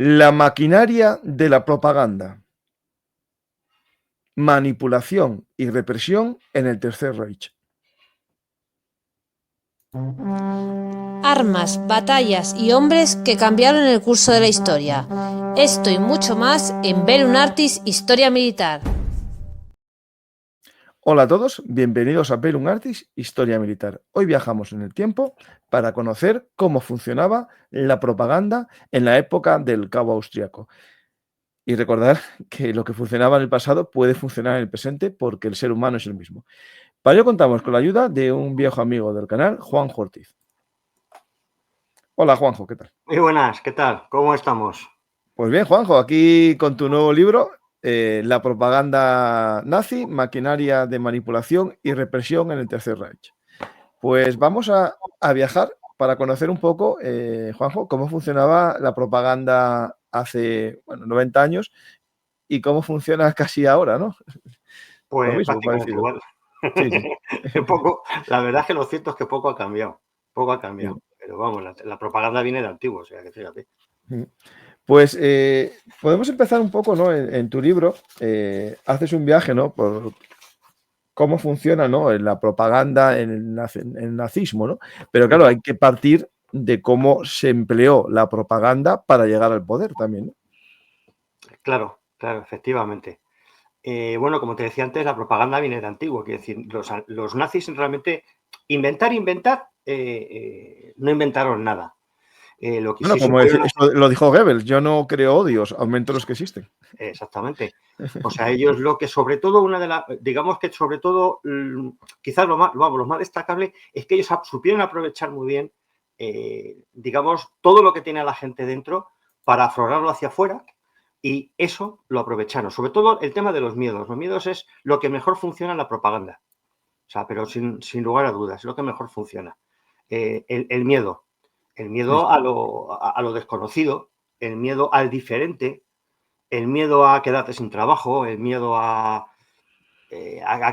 La maquinaria de la propaganda, manipulación y represión en el Tercer Reich. Armas, batallas y hombres que cambiaron el curso de la historia. Esto y mucho más en Bellum Artis Historia Militar. Hola a todos, bienvenidos a Bellum Artis Historia Militar. Hoy viajamos en el tiempo para conocer cómo funcionaba la propaganda en la época del Cabo Austriaco. Y recordar que lo que funcionaba en el pasado puede funcionar en el presente porque el ser humano es el mismo. Para ello contamos con la ayuda de un viejo amigo del canal, Juanjo Ortiz. Hola Juanjo, ¿qué tal? Muy buenas, ¿qué tal? ¿Cómo estamos? Pues bien, Juanjo, aquí con tu nuevo libro, La propaganda nazi, maquinaria de manipulación y represión en el Tercer Reich. Pues vamos a viajar para conocer un poco, Juanjo, cómo funcionaba la propaganda hace 90 años y cómo funciona casi ahora, ¿no? Lo Pues mismo, prácticamente parecido. igual. Sí, sí. La verdad es que lo cierto es que poco ha cambiado, poco ha Mm, cambiado. Pero vamos, la propaganda viene de antiguo, o sea que fíjate. mm. Pues podemos empezar un poco, ¿no? En tu libro haces un viaje, ¿no? Por cómo funciona, ¿no? En la propaganda, en el nazismo, ¿no? Pero claro, hay que partir de cómo se empleó la propaganda para llegar al poder también, ¿no? Claro, claro, efectivamente. Bueno, como te decía antes, la propaganda viene de antiguo, quiere decir, los nazis realmente inventar, no inventaron nada. Lo que Bueno, sí como supieron hacer, eso lo dijo Goebbels, yo no creo odios, aumento los que existen. exactamente. O sea, ellos lo que sobre todo, digamos que sobre todo, quizás lo más destacable es que ellos supieron aprovechar muy bien, digamos, todo lo que tiene la gente dentro para aflorarlo hacia afuera y eso lo aprovecharon. Sobre todo el tema de los miedos. Los miedos es lo que mejor funciona en la propaganda. O sea, pero sin lugar a dudas, es lo que mejor funciona. El miedo. El Sí, miedo a lo desconocido, el miedo al diferente, el miedo a quedarte sin trabajo, el miedo a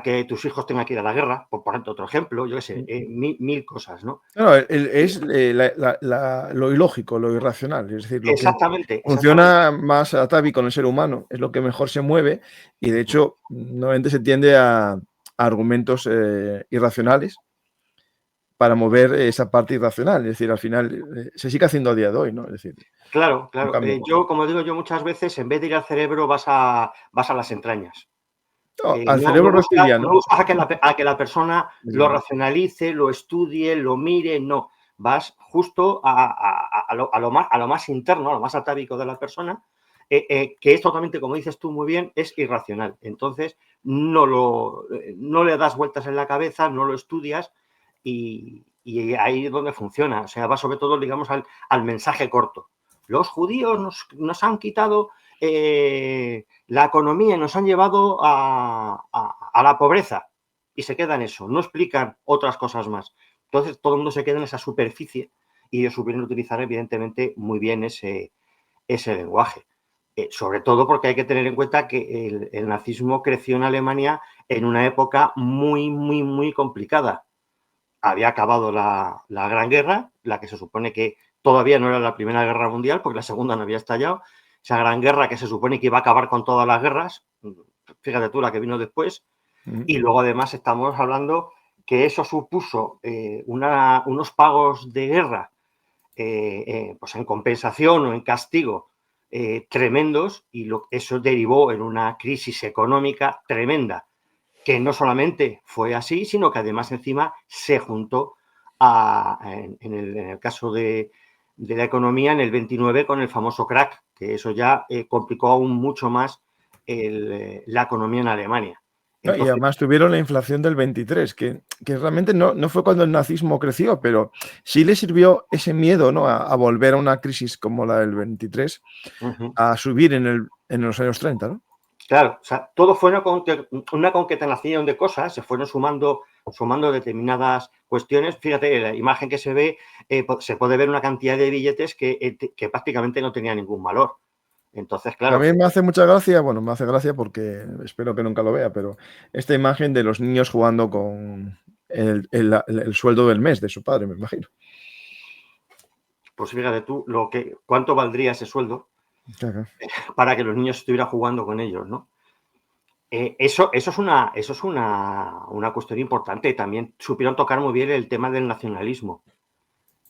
que tus hijos tengan que ir a la guerra, por ponerte otro ejemplo, yo qué sé, sí. mil cosas, ¿no? No, es lo ilógico, lo irracional, es decir, lo que Exactamente, exactamente. funciona más atávico en el ser humano, es lo que mejor se mueve y de hecho normalmente se tiende a argumentos irracionales para mover esa parte irracional, es decir, al final se sigue haciendo a día de hoy, ¿no? Es decir, Claro, un claro. cambio. Como digo yo muchas veces, en vez de ir al cerebro, vas a las entrañas. No, al No, no cerebro buscas, reptiliano. no buscas a que la persona lo Eso racionalice, lo estudie, lo mire, no. Vas justo a lo más interno, a lo más atávico de la persona, que es totalmente, como dices tú muy bien, es irracional. Entonces, no le das vueltas en la cabeza, no lo estudias y ahí es donde funciona. O sea, va sobre todo, digamos, al mensaje corto. Los judíos nos han quitado la economía, nos han llevado a la pobreza y se queda en eso, no explican otras cosas más. Entonces todo el mundo se queda en esa superficie y ellos supieron utilizar evidentemente muy bien ese lenguaje. Sobre todo porque hay que tener en cuenta que el nazismo creció en Alemania en una época muy, muy, muy complicada. Había acabado la Gran Guerra, la que se supone que todavía no era la Primera Guerra Mundial, porque la Segunda no había estallado. Esa Gran Guerra que se supone que iba a acabar con todas las guerras, fíjate tú la que vino después. es. Y luego además estamos hablando que eso supuso unos pagos de guerra pues en compensación o en castigo tremendos y eso derivó en una crisis económica tremenda que no solamente fue así, sino que además encima se juntó en el caso de la economía en el 29 con el famoso crack, que eso ya complicó aún mucho más la economía en Alemania. No, y Entonces, además tuvieron la inflación del 23, que realmente no fue cuando el nazismo creció, pero sí le sirvió ese miedo, ¿no? A volver a una crisis como la del 23, a subir en los años 30, ¿no? claro, o sea, todo fue una concatenación de cosas, se fueron sumando determinadas cuestiones. Fíjate, la imagen que se ve, se puede ver una cantidad de billetes que prácticamente no tenía ningún valor. Entonces, A claro, mí me hace mucha gracia, bueno, me hace gracia porque espero que nunca lo vea, pero esta imagen de los niños jugando con el sueldo del mes de su padre, me imagino. pues fíjate tú cuánto valdría ese sueldo. Claro. para que los niños estuvieran jugando con ellos, ¿no? Eso es una cuestión importante. También supieron tocar muy bien el tema del nacionalismo.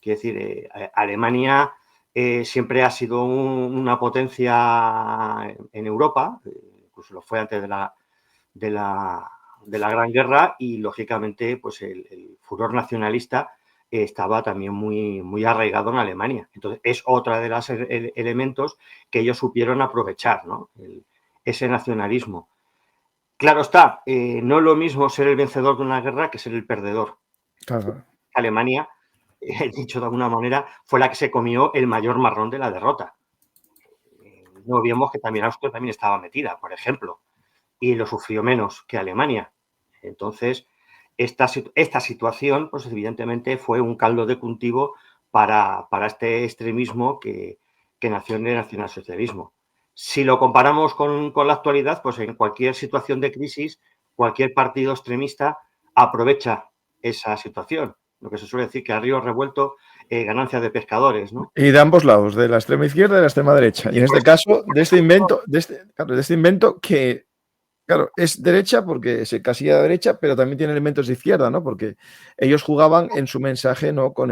Quiero decir, Alemania siempre ha sido una potencia en Europa, incluso lo fue antes de la Gran Guerra, y lógicamente pues el furor nacionalista estaba también muy arraigado en Alemania. Entonces es otra de los elementos que ellos supieron aprovechar, ¿no? Ese nacionalismo. Claro está, no es lo mismo ser el vencedor de una guerra que ser el perdedor. Claro. Alemania, dicho de alguna manera, fue la que se comió el mayor marrón de la derrota. No olvidemos que también Austria también estaba metida, por ejemplo, y lo sufrió menos que Alemania. Entonces, esta situación, pues evidentemente fue un caldo de cultivo para este extremismo que nació en el nacionalsocialismo. Si lo comparamos con la actualidad, pues en cualquier situación de crisis, cualquier partido extremista aprovecha esa situación. Lo que se suele decir que a río revuelto, ganancia de pescadores, ¿no? Y de ambos lados, de la extrema izquierda y de la extrema derecha. Y en este caso, de este invento que, claro, es derecha porque se casilla de derecha, pero también tiene elementos de izquierda, ¿no? Porque ellos jugaban en su mensaje, ¿no? Con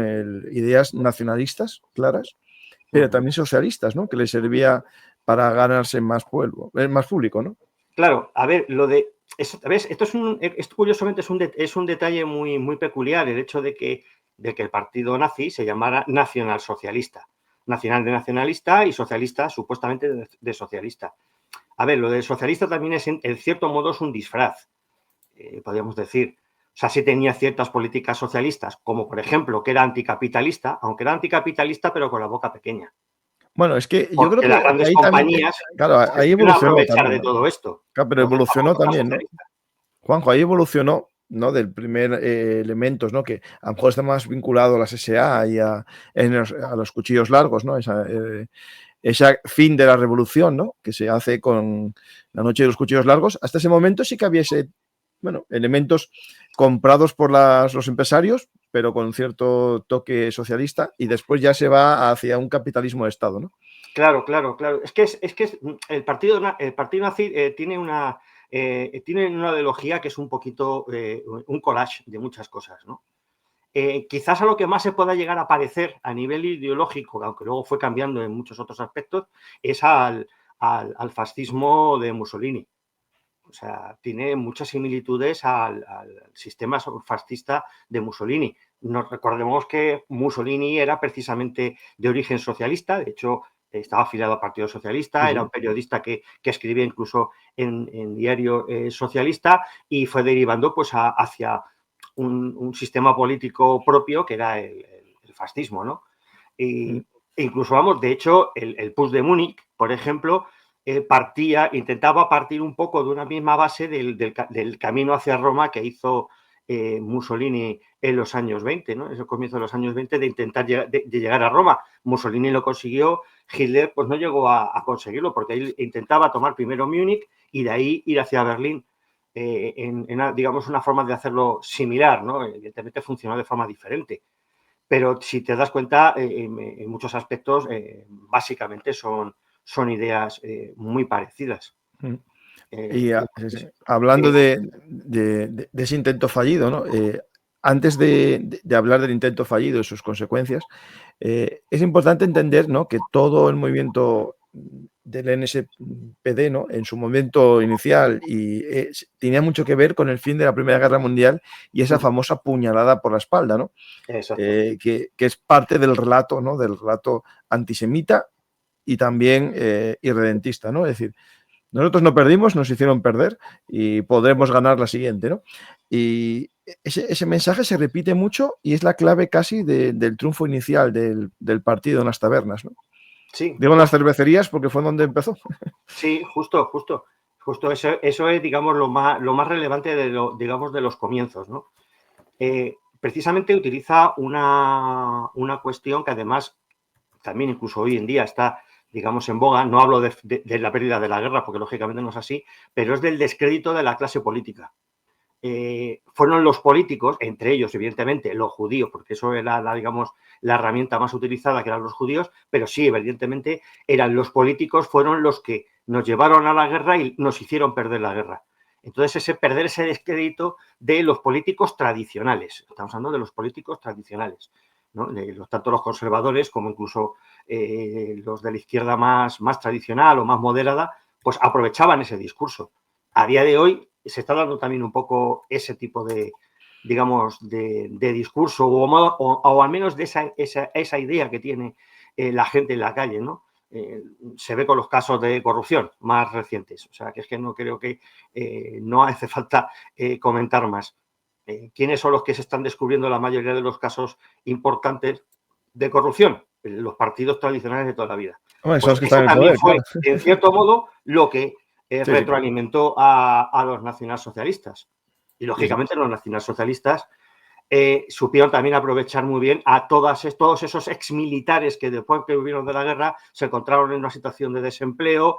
ideas nacionalistas claras, pero también socialistas, ¿no? Que les servía para ganarse más pueblo, más público, ¿no? Claro, a ver, ¿ves? Esto curiosamente es un detalle muy peculiar, el hecho de que el partido nazi se llamara nacionalsocialista. Nacional de nacionalista y socialista supuestamente de socialista. A ver, lo del socialista también es, en cierto modo, es un disfraz, podríamos decir. O sea, sí tenía ciertas políticas socialistas, como por ejemplo que era anticapitalista, aunque era anticapitalista pero con la boca pequeña. Bueno, es que yo creo Porque las que grandes ahí también, compañías claro, se ahí supieron evolucionó aprovechar también, de ¿no? todo esto. Claro, pero Entonces evolucionó tampoco era también, ¿no? socialista. Juanjo, ahí evolucionó, ¿no? Del primer elementos, ¿no? Que a lo mejor está más vinculado a las SA y a los cuchillos largos, ¿no? Ese fin de la revolución, ¿no? Que se hace con la noche de los cuchillos largos. Hasta ese momento sí que había elementos comprados por los empresarios, pero con cierto toque socialista, y después ya se va hacia un capitalismo de Estado, ¿no? Claro. Es que el partido nazi tiene una ideología que es un poquito un collage de muchas cosas, ¿no? Quizás a lo que más se pueda llegar a parecer a nivel ideológico, aunque luego fue cambiando en muchos otros aspectos, es al fascismo de Mussolini. O sea, tiene muchas similitudes al sistema fascista de Mussolini. Nos recordemos que Mussolini era precisamente de origen socialista, de hecho estaba afiliado al Partido Socialista, era un periodista que escribía incluso en diario socialista, y fue derivando pues hacia un sistema político propio que era el fascismo, ¿no? E incluso, vamos, de hecho, el Puig de Múnich, por ejemplo, intentaba partir un poco de una misma base del camino hacia Roma que hizo Mussolini en los años 20, ¿no? Ese comienzo de los años 20 de intentar de llegar a Roma. Mussolini lo consiguió, Hitler pues no llegó a conseguirlo, porque él intentaba tomar primero Múnich y de ahí ir hacia Berlín digamos, una forma de hacerlo similar, ¿no? Evidentemente funcionó de forma diferente. Pero si te das cuenta, en muchos aspectos, básicamente son ideas muy parecidas. Y hablando de ese intento fallido, ¿no? Antes de hablar del intento fallido y sus consecuencias, es importante entender, ¿no? Que todo el movimiento del NSPD, ¿no? En su momento inicial tenía mucho que ver con el fin de la Primera Guerra Mundial y esa famosa puñalada por la espalda, ¿no? Que es parte del relato, ¿no? Del relato antisemita y también irredentista, ¿no? Es decir, nosotros no perdimos, nos hicieron perder y podremos ganar la siguiente, ¿no? Y ese mensaje se repite mucho y es la clave casi del triunfo inicial del partido en las tabernas, ¿no? Sí. Digo en las cervecerías porque fue donde empezó. Sí, justo. Eso es, digamos, lo más relevante digamos, de los comienzos, ¿no? Precisamente utiliza una cuestión que además también incluso hoy en día está, digamos, en boga. No hablo de la pérdida de la guerra, porque lógicamente no es así, pero es del descrédito de la clase política. fueron los políticos, entre ellos, evidentemente, los judíos, porque eso era, digamos, la herramienta más utilizada, que eran los judíos, pero sí, evidentemente, eran los políticos, fueron los que nos llevaron a la guerra y nos hicieron perder la guerra. Entonces, perder ese descrédito de los políticos tradicionales, estamos hablando de los políticos tradicionales, ¿no? Tanto los conservadores como incluso los de la izquierda más tradicional o más moderada, pues aprovechaban ese discurso. A día de hoy se está dando también un poco ese tipo de, digamos, de discurso o al menos de esa idea que tiene la gente en la calle, ¿no? Se ve con los casos de corrupción más recientes. O sea, que es que no creo que no hace falta comentar más. ¿Quiénes son los que se están descubriendo la mayoría de los casos importantes de corrupción? Los partidos tradicionales de toda la vida. Bueno, Pues que eso están en el también poder, fue, claro. en cierto modo, lo que Sí, retroalimentó a los nacionalsocialistas. Y, sí. lógicamente, los nacionalsocialistas supieron también aprovechar muy bien a todos esos exmilitares que después que volvieron de la guerra se encontraron en una situación de desempleo.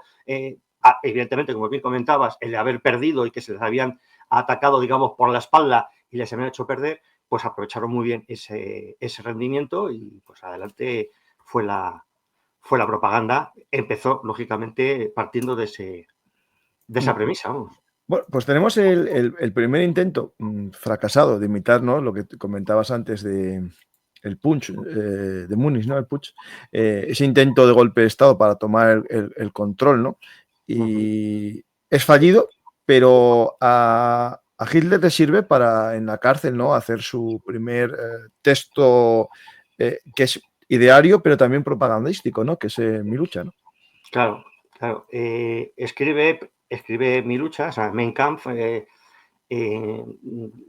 Evidentemente, como bien comentabas, el de haber perdido y que se les habían atacado, digamos, por la espalda y les habían hecho perder, pues aprovecharon muy bien ese rendimiento y pues adelante fue la propaganda. Empezó, lógicamente, partiendo de esa premisa, vamos. Bueno, pues tenemos el primer intento fracasado de imitar, ¿no?, lo que comentabas antes de el Punch, de Múnich, ¿no? El Putsch, ese intento de golpe de Estado para tomar el control, ¿no? Y es fallido, pero a Hitler le sirve para, en la cárcel, ¿no?, hacer su primer texto que es ideario, pero también propagandístico, ¿no?, que es Mi lucha, ¿no? Claro. Escribe Mi lucha, o sea, Mein Kampf.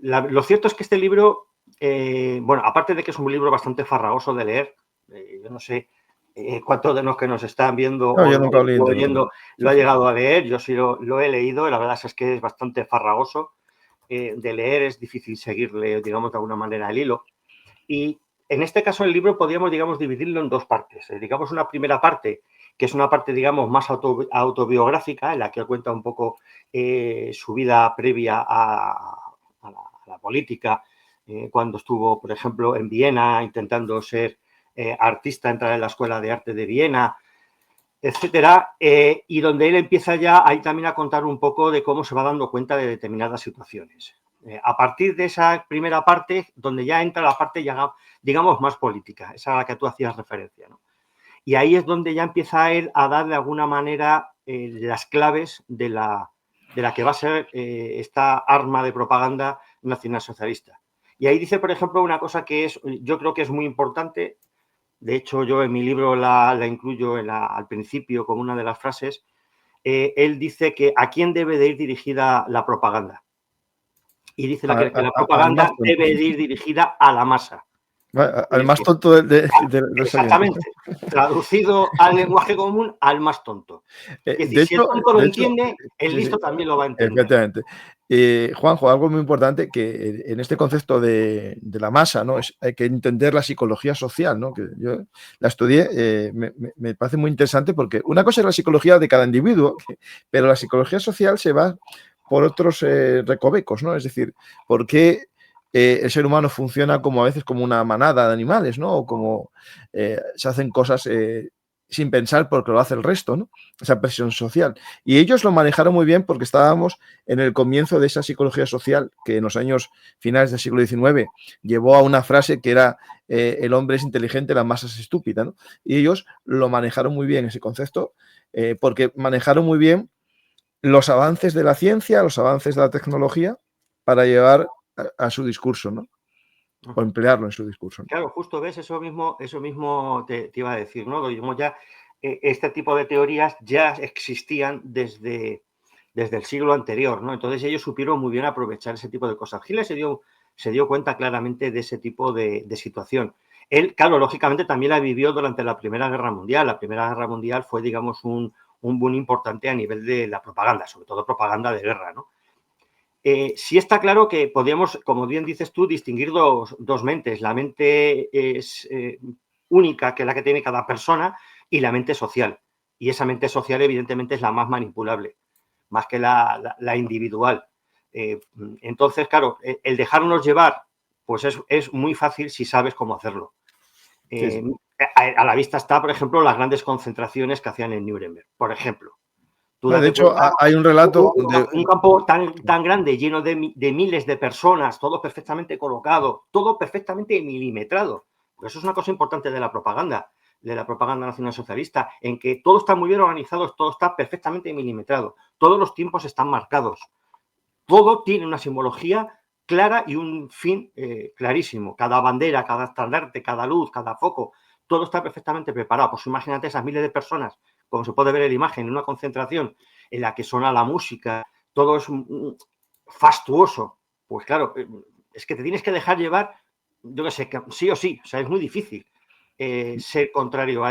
Lo cierto es que este libro, bueno, aparte de que es un libro bastante farragoso de leer, yo no sé cuántos de los que nos están viendo No, o yo nunca lo leí entero. oyendo lo ha llegado a leer. Yo sí lo he leído y la verdad es que es bastante farragoso de leer, es difícil seguirle, digamos, de alguna manera el hilo. Y en este caso el libro podríamos, digamos, dividirlo en dos partes. Digamos, una primera parte, que es una parte, digamos, más autobiográfica, en la que cuenta un poco su vida previa a la política, cuando estuvo, por ejemplo, en Viena intentando ser artista, entrar en la Escuela de Arte de Viena, etcétera, y donde él empieza ya ahí también a contar un poco de cómo se va dando cuenta de determinadas situaciones. A partir de esa primera parte, donde ya entra la parte, ya, digamos, más política, esa a la que tú hacías referencia, ¿no? Y ahí es donde ya empieza él a dar de alguna manera las claves de la que va a ser esta arma de propaganda nacionalsocialista. Y ahí dice, por ejemplo, una cosa que yo creo que es muy importante. De hecho, yo en mi libro la incluyo al principio como una de las frases. Él dice que a quién debe de ir dirigida la propaganda. Y dice que la propaganda debe de ir dirigida a la masa. Al más tonto de exactamente. Traducido al lenguaje común, al más tonto. Es decir, si el tonto lo entiende, el listo también lo va a entender. Efectivamente. Juanjo, algo muy importante, que en este concepto de la masa, ¿no?, hay que entender la psicología social, ¿no?, que yo la estudié, me parece muy interesante, porque una cosa es la psicología de cada individuo, pero la psicología social se va por otros recovecos, ¿no? Es decir, ¿por qué el ser humano funciona como a veces como una manada de animales, ¿no? O como se hacen cosas sin pensar porque lo hace el resto, ¿no? Esa presión social. Y ellos lo manejaron muy bien porque estábamos en el comienzo de esa psicología social que en los años finales del siglo XIX llevó a una frase que era el hombre es inteligente, la masa es estúpida, ¿no? Y ellos lo manejaron muy bien, ese concepto, porque manejaron muy bien los avances de la ciencia, los avances de la tecnología para llevar a su discurso, ¿no? O emplearlo en su discurso, ¿no? Claro, justo ves, eso mismo te iba a decir, ¿no? Digamos, ya este tipo de teorías ya existían desde el siglo anterior, ¿no? Entonces ellos supieron muy bien aprovechar ese tipo de cosas. Hitler se dio cuenta claramente de ese tipo de situación. Él, claro, lógicamente también la vivió durante la Primera Guerra Mundial. La Primera Guerra Mundial fue, digamos, un boom importante a nivel de la propaganda, sobre todo propaganda de guerra, ¿no? Sí está claro que podríamos, como bien dices tú, distinguir dos mentes. La mente es única, que es la que tiene cada persona, y la mente social. Y esa mente social, evidentemente, es la más manipulable, más que la individual. Entonces, claro, el dejarnos llevar, pues es muy fácil si sabes cómo hacerlo. Sí. A la vista está, por ejemplo, las grandes concentraciones que hacían en Nuremberg, por ejemplo. Tú No, de date hecho, cuenta, hay un relato de... un campo tan grande, lleno de miles de personas, todo perfectamente colocado, todo perfectamente milimetrado. Pues eso es una cosa importante de la propaganda nacionalsocialista, en que todo está muy bien organizado, todo está perfectamente milimetrado, todos los tiempos están marcados, todo tiene una simbología clara y un fin clarísimo. Cada bandera, cada estandarte, cada luz, cada foco, todo está perfectamente preparado. Pues imagínate esas miles de personas, como se puede ver en la imagen, en una concentración en la que suena la música, todo es fastuoso. Pues claro, es que te tienes que dejar llevar, yo qué sé, sí o sí, o sea, es muy difícil ser contrario a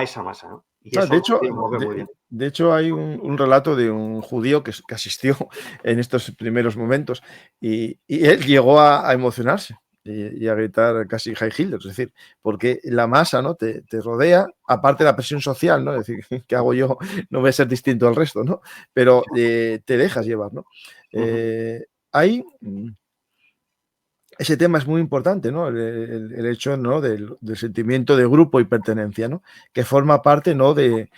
esa masa, ¿no? Y Ah, eso lo podemos ver muy bien. de hecho, hay un relato de un judío que asistió en estos primeros momentos y él llegó a emocionarse y a gritar casi Heil Hitler, es decir, porque la masa, ¿no? te rodea, aparte de la presión social, ¿no? Es decir, ¿qué hago yo? No voy a ser distinto al resto, ¿no? Pero te dejas llevar, ¿no? Hay ese tema es muy importante, ¿no? El hecho, ¿no? del sentimiento de grupo y pertenencia, ¿no? Que forma parte, ¿no? Del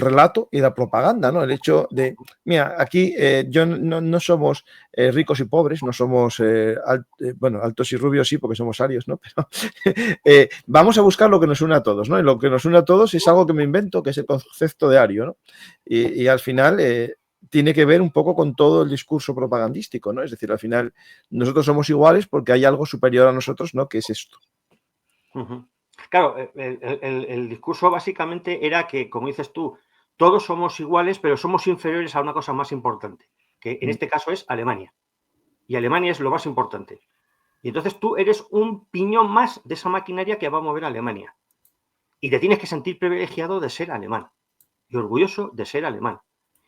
relato y la propaganda, ¿no? El hecho de, mira, aquí yo no somos ricos y pobres, no somos, bueno, altos y rubios sí, porque somos arios, ¿no? Pero vamos a buscar lo que nos une a todos, ¿no? Y lo que nos une a todos es algo que me invento, que es el concepto de ario, ¿no? Y al final tiene que ver un poco con todo el discurso propagandístico, ¿no? Es decir, al final nosotros somos iguales porque hay algo superior a nosotros, ¿no? Que es esto. Claro, el discurso básicamente era que, como dices tú, todos somos iguales, pero somos inferiores a una cosa más importante, que en este caso es Alemania. Y Alemania es lo más importante. Y entonces tú eres un piñón más de esa maquinaria que va a mover a Alemania. Y te tienes que sentir privilegiado de ser alemán y orgulloso de ser alemán.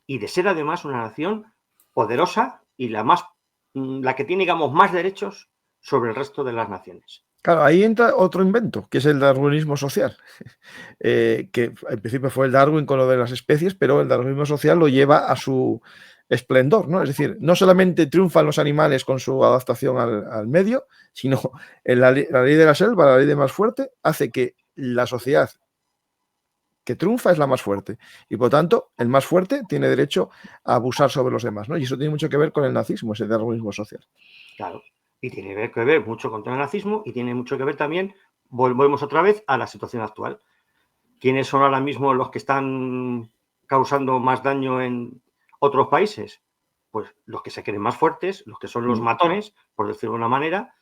Y de ser además una nación poderosa y la que tiene, digamos, más derechos sobre el resto de las naciones. Claro, ahí entra otro invento, que es el darwinismo social, que en principio fue el Darwin con lo de las especies, pero el darwinismo social lo lleva a su esplendor, ¿no? Es decir, no solamente triunfan los animales con su adaptación al medio, sino en la ley de la selva, la ley de más fuerte, hace que la sociedad que triunfa es la más fuerte. Y por tanto, el más fuerte tiene derecho a abusar sobre los demás, ¿no? Y eso tiene mucho que ver con el nazismo, ese darwinismo social. Claro. Y tiene que ver mucho contra el nazismo y tiene mucho que ver también, volvemos otra vez a la situación actual. ¿Quiénes son ahora mismo los que están causando más daño en otros países? Pues los que se creen más fuertes, los que son los matones, por decirlo de una manera,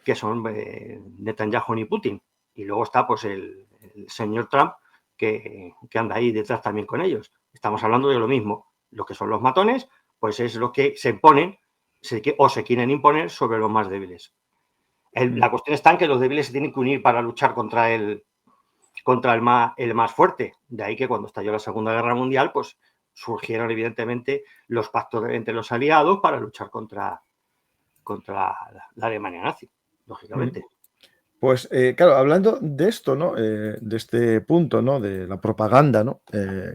que son Netanyahu y Putin. Y luego está pues el señor Trump, que anda ahí detrás también con ellos. Estamos hablando de lo mismo. Los que son los matones, pues es los que se imponen o se quieren imponer sobre los más débiles. La cuestión está en que los débiles se tienen que unir para luchar contra el más fuerte. De ahí que cuando estalló la Segunda Guerra Mundial, pues surgieron evidentemente los pactos entre los aliados para luchar contra la Alemania nazi, lógicamente. Pues claro, hablando de esto, ¿no? De este punto, ¿no? De la propaganda, ¿no?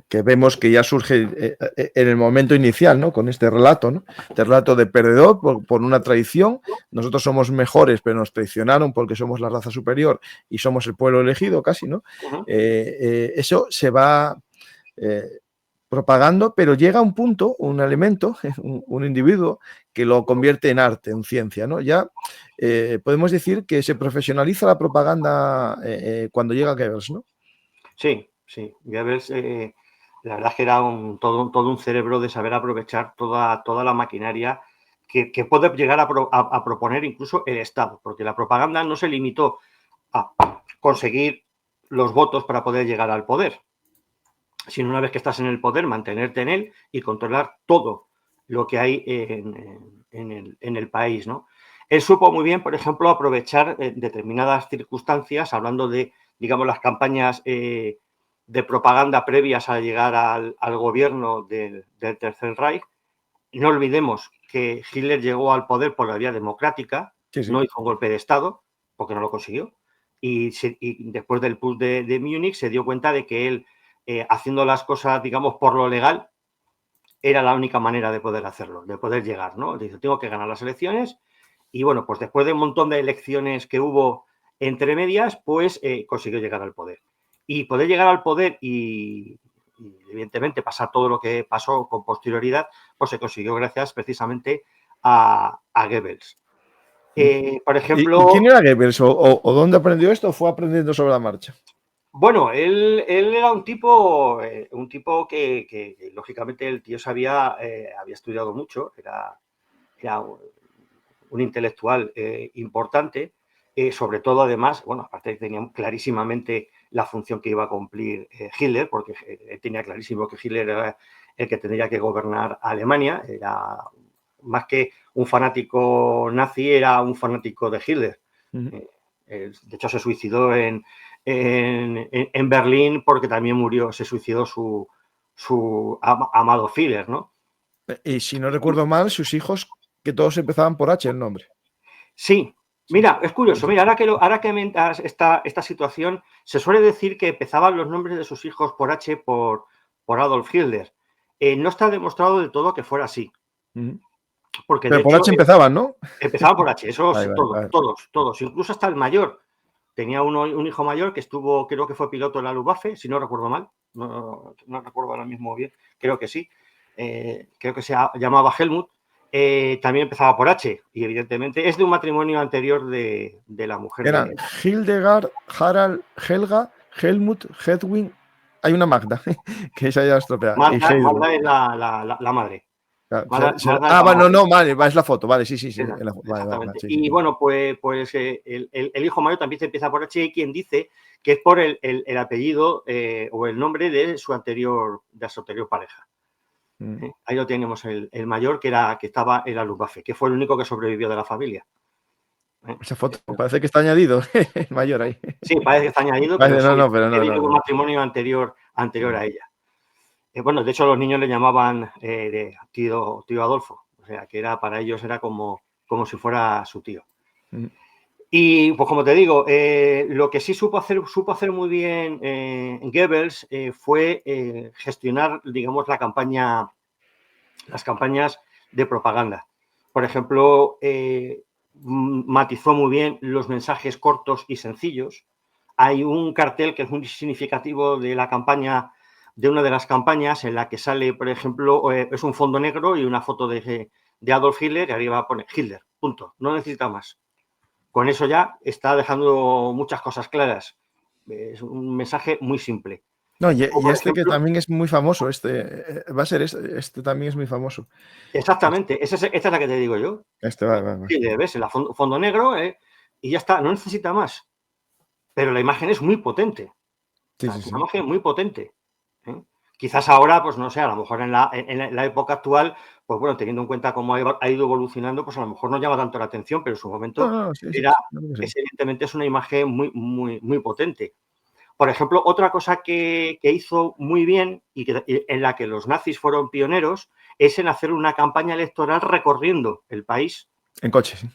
Que vemos que ya surge en el momento inicial, ¿no? Con este relato, ¿no? Este relato de perdedor por una traición. Nosotros somos mejores, pero nos traicionaron porque somos la raza superior y somos el pueblo elegido casi, ¿no? Eso se va propagando, pero llega un punto, un elemento, un individuo que lo convierte en arte, en ciencia, ¿no? Ya podemos decir que se profesionaliza la propaganda cuando llega Goebbels, ¿no? Sí, sí. Goebbels, la verdad es que era todo un cerebro de saber aprovechar toda la maquinaria que puede llegar a proponer incluso el Estado, porque la propaganda no se limitó a conseguir los votos para poder llegar al poder, sino una vez que estás en el poder, mantenerte en él y controlar todo lo que hay en el país, ¿no? Él supo muy bien, por ejemplo, aprovechar determinadas circunstancias, hablando de, digamos, las campañas de propaganda previas a llegar al gobierno del Tercer Reich. No olvidemos que Hitler llegó al poder por la vía democrática, Sí, sí. no hizo un golpe de Estado, porque no lo consiguió. Y después del putsch de Múnich se dio cuenta de que él, haciendo las cosas, digamos, por lo legal, era la única manera de poder hacerlo, de poder llegar, ¿no? Dice, tengo que ganar las elecciones y bueno, pues después de un montón de elecciones que hubo entre medias, pues consiguió llegar al poder. Y poder llegar al poder y evidentemente pasar todo lo que pasó con posterioridad, pues se consiguió gracias precisamente a Goebbels. Por ejemplo... ¿Y quién era Goebbels? ¿O dónde aprendió esto o fue aprendiendo sobre la marcha? Bueno, él era un tipo que lógicamente el tío había estudiado mucho, era un intelectual importante, sobre todo además, bueno, aparte tenía clarísimamente la función que iba a cumplir Hitler, porque él tenía clarísimo que Hitler era el que tendría que gobernar a Alemania, era más que un fanático nazi, era un fanático de Hitler. De hecho, se suicidó en Berlín porque también se suicidó su amado Führer, ¿no? Y si no recuerdo mal, sus hijos, que todos empezaban por H el nombre. Sí, mira, es curioso, mira, ahora que comentas esta situación, se suele decir que empezaban los nombres de sus hijos por H por Adolf Hitler. No está demostrado del todo que fuera así. Porque Pero de por hecho H empezaban, ¿no? empezaban por H, eso Vale, sí, vale. todos, incluso hasta el mayor. Tenía un hijo mayor que estuvo, creo que fue piloto en la Luftwaffe, si no recuerdo mal, no recuerdo ahora mismo bien, creo que sí, creo que se llamaba Helmut, también empezaba por H, y evidentemente es de un matrimonio anterior de la mujer Eran de... Hildegard, Harald, Helga, Helmut, Hedwig. Hay una Magda, que esa ya estropea. Y Heidrun. Magda es la madre. Bueno, no, vale, es la foto, vale, sí. Vale, Exactamente. sí. Y bueno, pues el hijo mayor también se empieza por H, y quien dice que es por el apellido o el nombre de su anterior pareja. Ahí lo tenemos, el mayor que estaba en la Luftwaffe, que fue el único que sobrevivió de la familia. Esa foto parece que está añadido, el mayor ahí. Sí, parece que está añadido, pero Parece, sí, pero que viene no. un matrimonio anterior a ella. Bueno, de hecho los niños le llamaban tío Adolfo, o sea, que para ellos era como si fuera su tío. Y pues como te digo, lo que sí supo hacer muy bien Goebbels fue gestionar, digamos, las campañas de propaganda. Por ejemplo, matizó muy bien los mensajes cortos y sencillos. Hay un cartel que es muy significativo de la campaña, de una de las campañas, en la que sale, por ejemplo, es un fondo negro y una foto de Adolf Hitler, y arriba pone Hitler, punto, no necesita más. Con eso ya está dejando muchas cosas claras. Es un mensaje muy simple. No, y Por este que ejemplo, también es muy famoso, va a ser este también es muy famoso. exactamente, esta es la que te digo yo. Va. Sí, ves, el fondo negro y ya está, no necesita más. Pero la imagen es muy potente. Sí. Es una imagen muy potente. Quizás ahora, pues no sé, a lo mejor en la época actual, pues bueno, teniendo en cuenta cómo ha ido evolucionando, pues a lo mejor no llama tanto la atención, pero en su momento No, sí. evidentemente es una imagen muy, muy, muy potente. Por ejemplo, otra cosa que hizo muy bien y en la que los nazis fueron pioneros es en hacer una campaña electoral recorriendo el país. En coche, sí.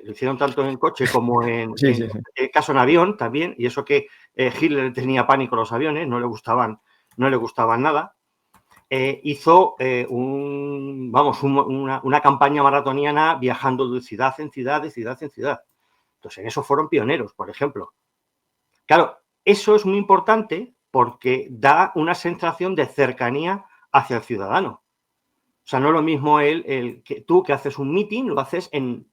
Lo hicieron tanto en coche como en Sí. caso en avión también, y eso que Hitler tenía pánico a los aviones, no le gustaban nada. Hizo una campaña maratoniana viajando de ciudad en ciudad. Entonces, en eso fueron pioneros, por ejemplo. Claro, eso es muy importante porque da una sensación de cercanía hacia el ciudadano. O sea, no es lo mismo que tú que haces un meeting, lo haces,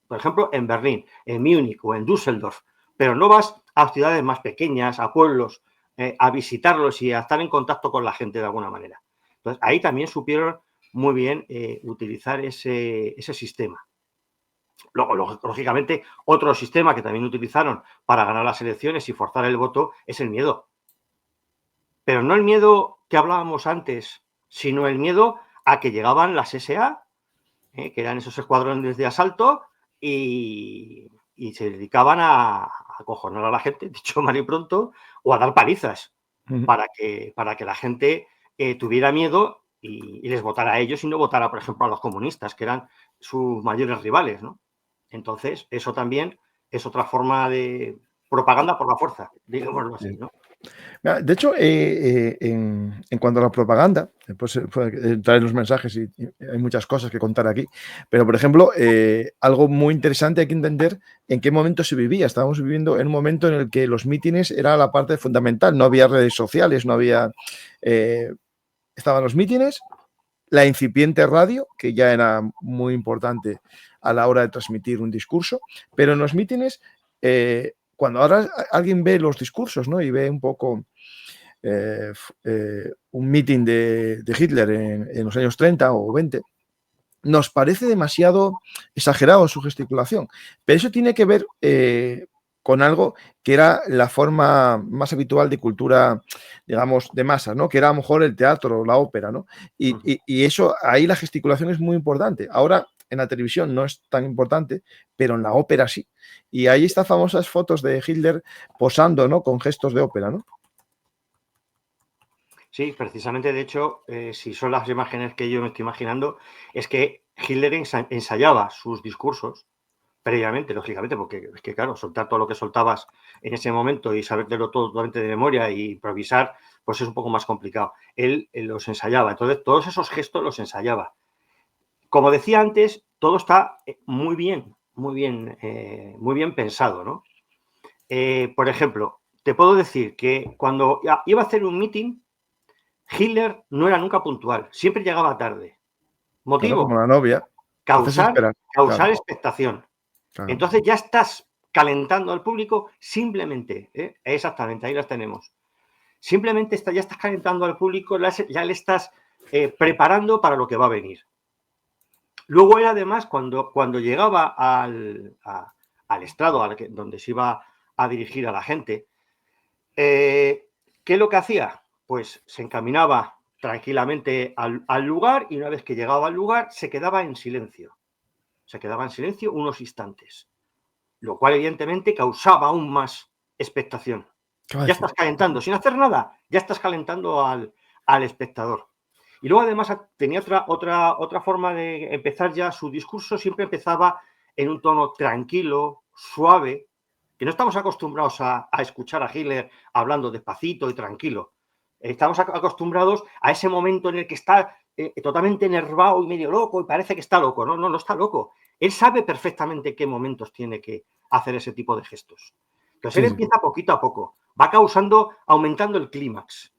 por ejemplo, en Berlín, en Múnich o en Düsseldorf, pero no vas a ciudades más pequeñas, a pueblos, a visitarlos y a estar en contacto con la gente de alguna manera. Entonces, ahí también supieron muy bien utilizar ese sistema. Luego, lógicamente, otro sistema que también utilizaron para ganar las elecciones y forzar el voto es el miedo. Pero no el miedo que hablábamos antes, sino el miedo a que llegaban las SA, que eran esos escuadrones de asalto, y se dedicaban a acojonar a la gente, dicho mal y pronto, o a dar palizas para que la gente tuviera miedo y les votara a ellos y no votara, por ejemplo, a los comunistas, que eran sus mayores rivales, ¿no? Entonces, eso también es otra forma de propaganda por la fuerza, digámoslo así, ¿no? De hecho, en cuanto a la propaganda, después traer los mensajes y hay muchas cosas que contar aquí, pero por ejemplo, algo muy interesante hay que entender en qué momento se vivía. Estábamos viviendo en un momento en el que los mítines era la parte fundamental, no había redes sociales, no había... estaban los mítines, la incipiente radio, que ya era muy importante a la hora de transmitir un discurso, pero en los mítines, cuando ahora alguien ve los discursos, ¿no? Y ve un poco un meeting de Hitler en los años 30 o 20, nos parece demasiado exagerado en su gesticulación. Pero eso tiene que ver con algo que era la forma más habitual de cultura, digamos, de masas, ¿no? Que era a lo mejor el teatro o la ópera, ¿no? Y eso, ahí la gesticulación es muy importante. Ahora en la televisión no es tan importante, pero en la ópera sí. Y ahí están famosas fotos de Hitler posando, ¿no? Con gestos de ópera, ¿no? Sí, precisamente, de hecho, si son las imágenes que yo me estoy imaginando, es que Hitler ensayaba sus discursos previamente, lógicamente, porque es que, claro, soltar todo lo que soltabas en ese momento y sabértelo todo totalmente de memoria y improvisar, pues es un poco más complicado. Él los ensayaba, entonces todos esos gestos los ensayaba. Como decía antes, todo está muy bien pensado, ¿no? Por ejemplo, te puedo decir que cuando iba a hacer un meeting, Hitler no era nunca puntual, siempre llegaba tarde. Claro, como ¿Motivo? la novia. Causar Claro, expectación. claro. Entonces ya estás calentando al público simplemente, exactamente, ahí las tenemos. Simplemente ya estás calentando al público, ya le estás preparando para lo que va a venir. Luego él además, cuando llegaba al estrado donde se iba a dirigir a la gente, ¿qué es lo que hacía? Pues se encaminaba tranquilamente al lugar y una vez que llegaba al lugar se quedaba en silencio. Se quedaba en silencio unos instantes, lo cual evidentemente causaba aún más expectación. Ya estás calentando, sin hacer nada, ya estás calentando al espectador. Y luego además tenía otra forma de empezar ya su discurso, siempre empezaba en un tono tranquilo, suave, que no estamos acostumbrados a escuchar a Hitler hablando despacito y tranquilo. Estamos acostumbrados a ese momento en el que está totalmente enervado y medio loco y parece que está loco. No está loco. Él sabe perfectamente qué momentos tiene que hacer ese tipo de gestos. Entonces él empieza poquito a poco, va aumentando el clímax.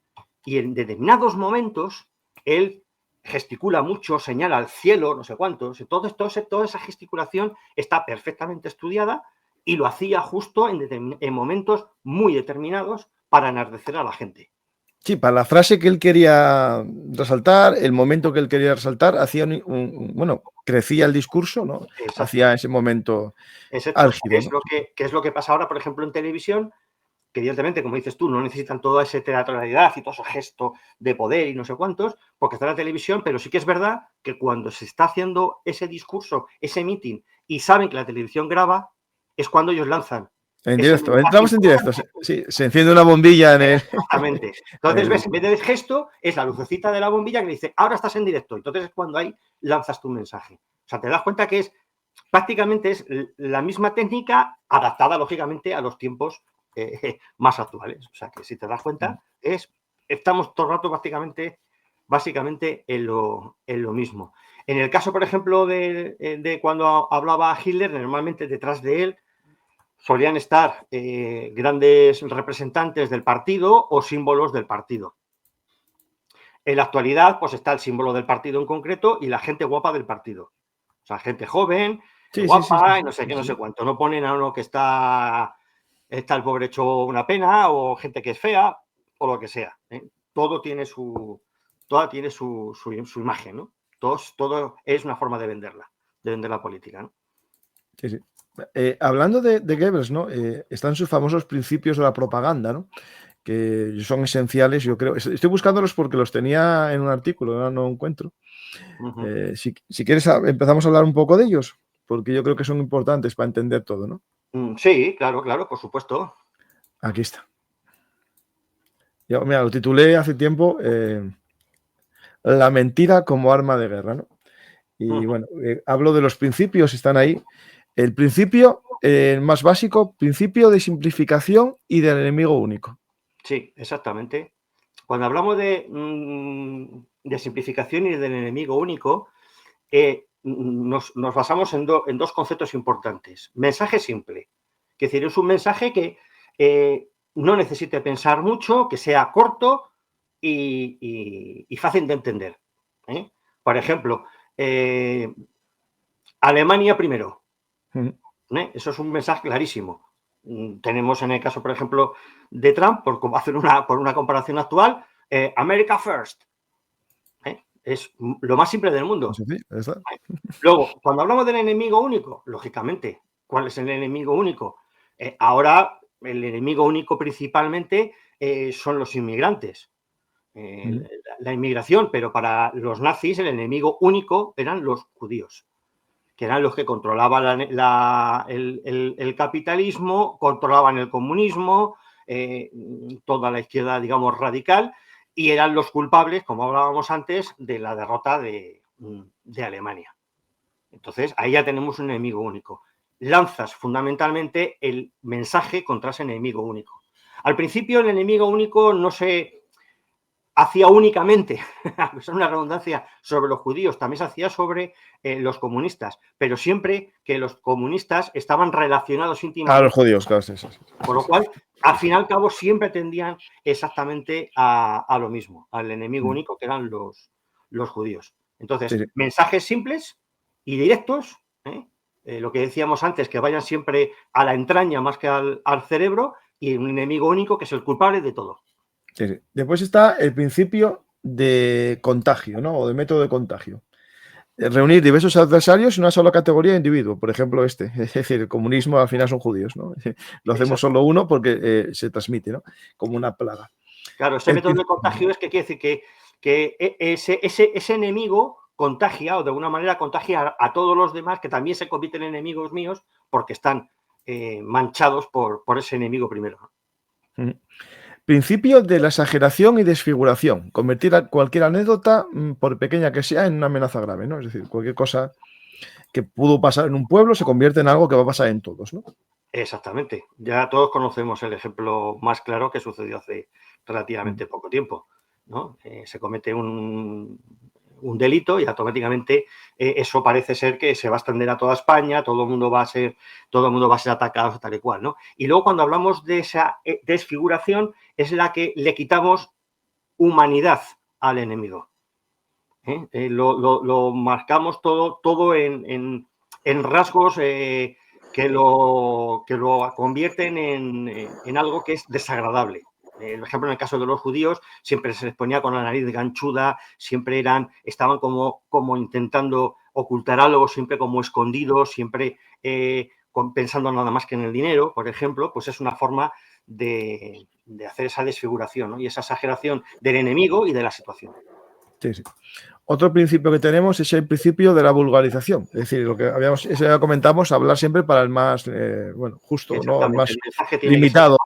Y en determinados momentos él gesticula mucho, señala al cielo, no sé cuántos. Toda esa gesticulación está perfectamente estudiada y lo hacía justo en momentos muy determinados para enardecer a la gente. Sí, para la frase que él quería resaltar, el momento que él quería resaltar, hacía bueno, crecía el discurso, ¿no? Hacía ese momento álgido, ¿no? ¿Qué es lo que pasa ahora, por ejemplo, en televisión? Que evidentemente, como dices tú, no necesitan toda esa teatralidad y todo ese gesto de poder y no sé cuántos, porque está en la televisión, pero sí que es verdad que cuando se está haciendo ese discurso, ese meeting, y saben que la televisión graba, es cuando ellos lanzan. En directo, entramos en directo. Sí, se enciende una bombilla en el... Exactamente. Entonces, ves, en vez de gesto, es la lucecita de la bombilla que dice, ahora estás en directo. Entonces es cuando ahí lanzas tu mensaje. O sea, te das cuenta que prácticamente es la misma técnica adaptada, lógicamente, a los tiempos más actuales. O sea, que si te das cuenta, estamos todo el rato básicamente en lo mismo. En el caso, por ejemplo, de cuando hablaba Hitler, normalmente detrás de él solían estar grandes representantes del partido o símbolos del partido. En la actualidad, pues está el símbolo del partido en concreto y la gente guapa del partido. O sea, gente joven, guapa, y no sé qué, no sé cuánto. No ponen a uno que está el pobre hecho una pena, o gente que es fea, o lo que sea. Toda tiene su imagen, ¿no? Todo es una forma de vender la política, ¿no? Sí, sí. Hablando de Goebbels, ¿no? Están sus famosos principios de la propaganda, ¿no? Que son esenciales, yo creo. Estoy buscándolos porque los tenía en un artículo, ahora no encuentro. Si quieres, empezamos a hablar un poco de ellos, porque yo creo que son importantes para entender todo, ¿no? Sí, claro, por supuesto. Aquí está. Yo, mira, lo titulé hace tiempo La mentira como arma de guerra, ¿no? Y bueno, hablo de los principios, están ahí. El principio más básico, principio de simplificación y del enemigo único. Sí, exactamente. Cuando hablamos de simplificación y del enemigo único, nos basamos en dos conceptos importantes. Mensaje simple, es decir, es un mensaje que no necesite pensar mucho, que sea corto y fácil de entender. Por ejemplo, Alemania primero. Eso es un mensaje clarísimo. Tenemos en el caso, por ejemplo, de Trump, por hacer una comparación actual, America First. Es lo más simple del mundo. Sí, ¿está? Luego, cuando hablamos del enemigo único, lógicamente, ¿cuál es el enemigo único? Ahora, el enemigo único principalmente son los inmigrantes, la inmigración, pero para los nazis el enemigo único eran los judíos, que eran los que controlaban el capitalismo, controlaban el comunismo, toda la izquierda, digamos, radical, y eran los culpables, como hablábamos antes, de la derrota de Alemania. Entonces, ahí ya tenemos un enemigo único. Lanzas fundamentalmente el mensaje contra ese enemigo único. Al principio el enemigo único no se hacía únicamente, es una redundancia, sobre los judíos, también se hacía sobre los comunistas, pero siempre que los comunistas estaban relacionados íntimamente. A los judíos, claro, sí. Por lo cual, al fin y al cabo, siempre tendían exactamente a lo mismo, al enemigo único que eran los judíos. Entonces, Sí. mensajes simples y directos, lo que decíamos antes, que vayan siempre a la entraña más que al cerebro, y un enemigo único que es el culpable de todo. Sí. Después está el principio de contagio, ¿no? O de método de contagio. Reunir diversos adversarios en una sola categoría de individuo. Por ejemplo, es decir, el comunismo al final son judíos, ¿no? Lo hacemos solo uno porque se transmite, ¿no? Como una plaga. Claro, ese método de contagio es que quiere decir que ese enemigo contagia, o de alguna manera contagia a todos los demás, que también se convierten en enemigos míos porque están manchados por ese enemigo primero. Principio de la exageración y desfiguración. Convertir a cualquier anécdota, por pequeña que sea, en una amenaza grave, ¿no? Es decir, cualquier cosa que pudo pasar en un pueblo se convierte en algo que va a pasar en todos, ¿no? Exactamente. Ya todos conocemos el ejemplo más claro que sucedió hace relativamente poco tiempo, ¿no? Se comete un delito y automáticamente eso parece ser que se va a extender a toda España, todo el mundo va a ser atacado tal y cual, ¿no? Y luego cuando hablamos de esa desfiguración es la que le quitamos humanidad al enemigo. Lo marcamos todo en rasgos que lo convierten en algo que es desagradable. Por ejemplo, en el caso de los judíos, siempre se les ponía con la nariz ganchuda, siempre estaban como intentando ocultar algo, siempre como escondidos, siempre pensando nada más que en el dinero, por ejemplo, pues es una forma de hacer esa desfiguración, ¿no? Y esa exageración del enemigo y de la situación. Sí. Otro principio que tenemos es el principio de la vulgarización. Es decir, lo que ya comentamos, hablar siempre para el más justo, ¿no? El más limitado.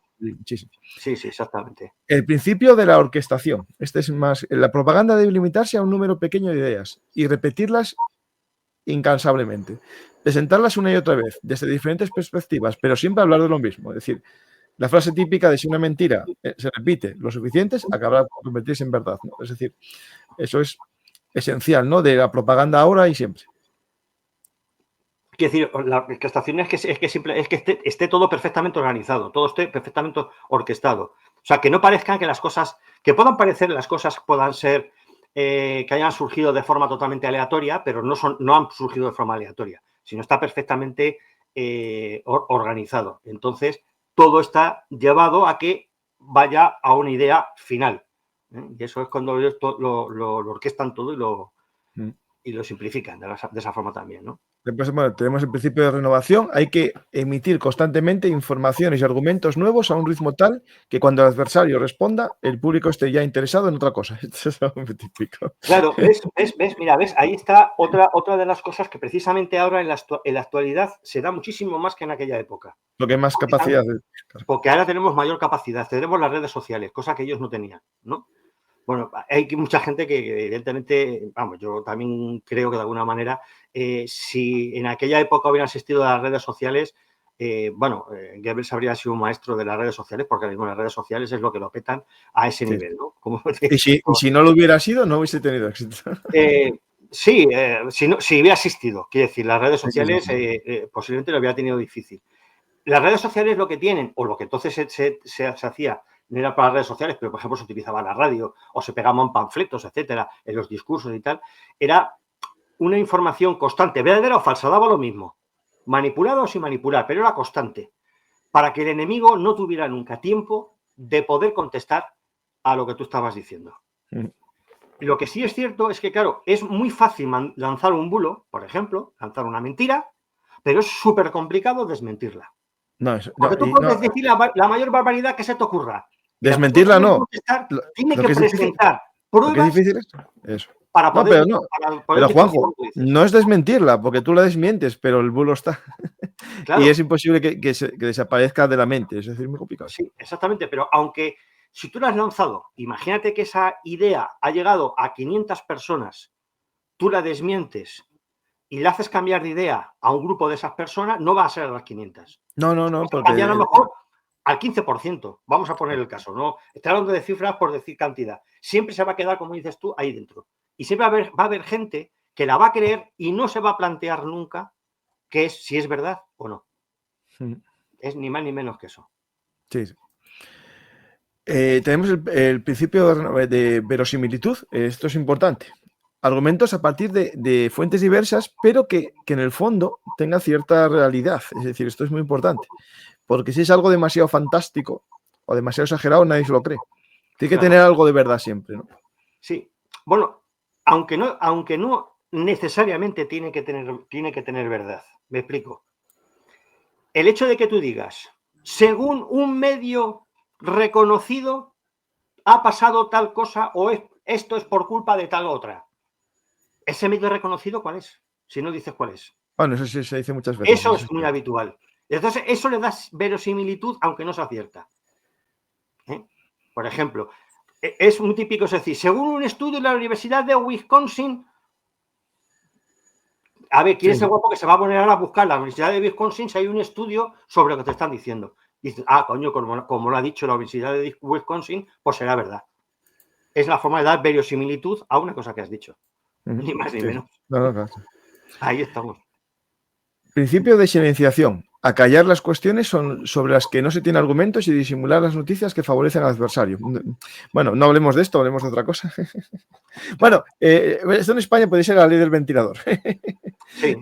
Sí, exactamente. El principio de la orquestación. Este es más. La propaganda debe limitarse a un número pequeño de ideas y repetirlas incansablemente. Presentarlas una y otra vez, desde diferentes perspectivas, pero siempre hablar de lo mismo. Es decir, la frase típica de si una mentira se repite lo suficientes, acabará por convertirse en verdad, ¿no? Es decir, eso es esencial, ¿no? De la propaganda ahora y siempre. Quiero decir, la orquestación es que esté todo perfectamente organizado, todo esté perfectamente orquestado. O sea, que no parezcan que las cosas, que puedan parecer las cosas puedan ser que hayan surgido de forma totalmente aleatoria, pero no han surgido de forma aleatoria, sino está perfectamente organizado. Entonces, todo está llevado a que vaya a una idea final. Y eso es cuando ellos lo orquestan todo y lo simplifican de esa forma también, ¿no? Después, tenemos el principio de renovación. Hay que emitir constantemente informaciones y argumentos nuevos a un ritmo tal que cuando el adversario responda, el público esté ya interesado en otra cosa. Esto es algo muy típico. Claro, ves, mira, ahí está otra de las cosas que precisamente ahora en la actualidad se da muchísimo más que en aquella época. Lo que hay más capacidad. Porque ahora tenemos mayor capacidad, tenemos las redes sociales, cosa que ellos no tenían, ¿no? Bueno, hay mucha gente que evidentemente, vamos, yo también creo que de alguna manera, si en aquella época hubieran existido las redes sociales, Goebbels habría sido un maestro de las redes sociales, porque mismo las redes sociales es lo que lo petan a ese nivel, ¿no? Y si no lo hubiera sido, no hubiese tenido éxito. Sí, si hubiera existido, quiero decir, las redes sociales posiblemente lo hubiera tenido difícil. Las redes sociales lo que tienen, o lo que entonces se hacía, no era para las redes sociales, pero por ejemplo se utilizaba la radio o se pegaban panfletos, etcétera, en los discursos y tal, era una información constante, verdadera o falsa, daba lo mismo, manipulada o sin manipular, pero era constante, para que el enemigo no tuviera nunca tiempo de poder contestar a lo que tú estabas diciendo. Lo que sí es cierto es que, claro, es muy fácil lanzar un bulo, por ejemplo, lanzar una mentira, pero es súper complicado desmentirla. Porque tú puedes decir la mayor barbaridad que se te ocurra. Desmentirla no. Tiene que presentar pruebas. Lo que es difícil es eso. Para poder, pero Juanjo, no es desmentirla, porque tú la desmientes, pero el bulo está. Claro. Y es imposible que desaparezca de la mente. Es decir, muy complicado. Sí, exactamente. Pero aunque si tú la has lanzado, imagínate que esa idea ha llegado a 500 personas, tú la desmientes y le haces cambiar de idea a un grupo de esas personas, no va a ser a las 500. No. Porque cambiar a lo mejor al 15%. Vamos a poner el caso, ¿no? Estoy hablando de cifras por decir cantidad. Siempre se va a quedar, como dices tú, ahí dentro. Y siempre va a haber gente que la va a creer y no se va a plantear nunca si es verdad o no. Es ni más ni menos que eso. Sí. Tenemos el principio de verosimilitud. Esto es importante. Argumentos a partir de fuentes diversas, pero que en el fondo tenga cierta realidad. Es decir, esto es muy importante. Porque si es algo demasiado fantástico o demasiado exagerado, nadie se lo cree. Tiene que tener algo de verdad siempre, ¿no? Sí. Bueno, aunque no necesariamente tiene que tener verdad. Me explico. El hecho de que tú digas, según un medio reconocido, ha pasado tal cosa o esto es por culpa de tal otra. ¿Ese medio reconocido cuál es? Si no dices cuál es. Bueno, eso sí se dice muchas veces. Eso es muy habitual. Entonces, eso le da verosimilitud, aunque no sea cierta. Por ejemplo, es muy típico, es decir, según un estudio de la Universidad de Wisconsin, a ver, ¿quién es el guapo que se va a poner ahora a buscar la Universidad de Wisconsin si hay un estudio sobre lo que te están diciendo? Dices, coño, como lo ha dicho la Universidad de Wisconsin, pues será verdad. Es la forma de dar verosimilitud a una cosa que has dicho. Ni más ni menos. Claro. Ahí estamos. Principio de silenciación. Acallar las cuestiones sobre las que no se tiene argumentos y disimular las noticias que favorecen al adversario. Bueno, no hablemos de esto, hablemos de otra cosa. Bueno, esto en España puede ser la ley del ventilador. Sí.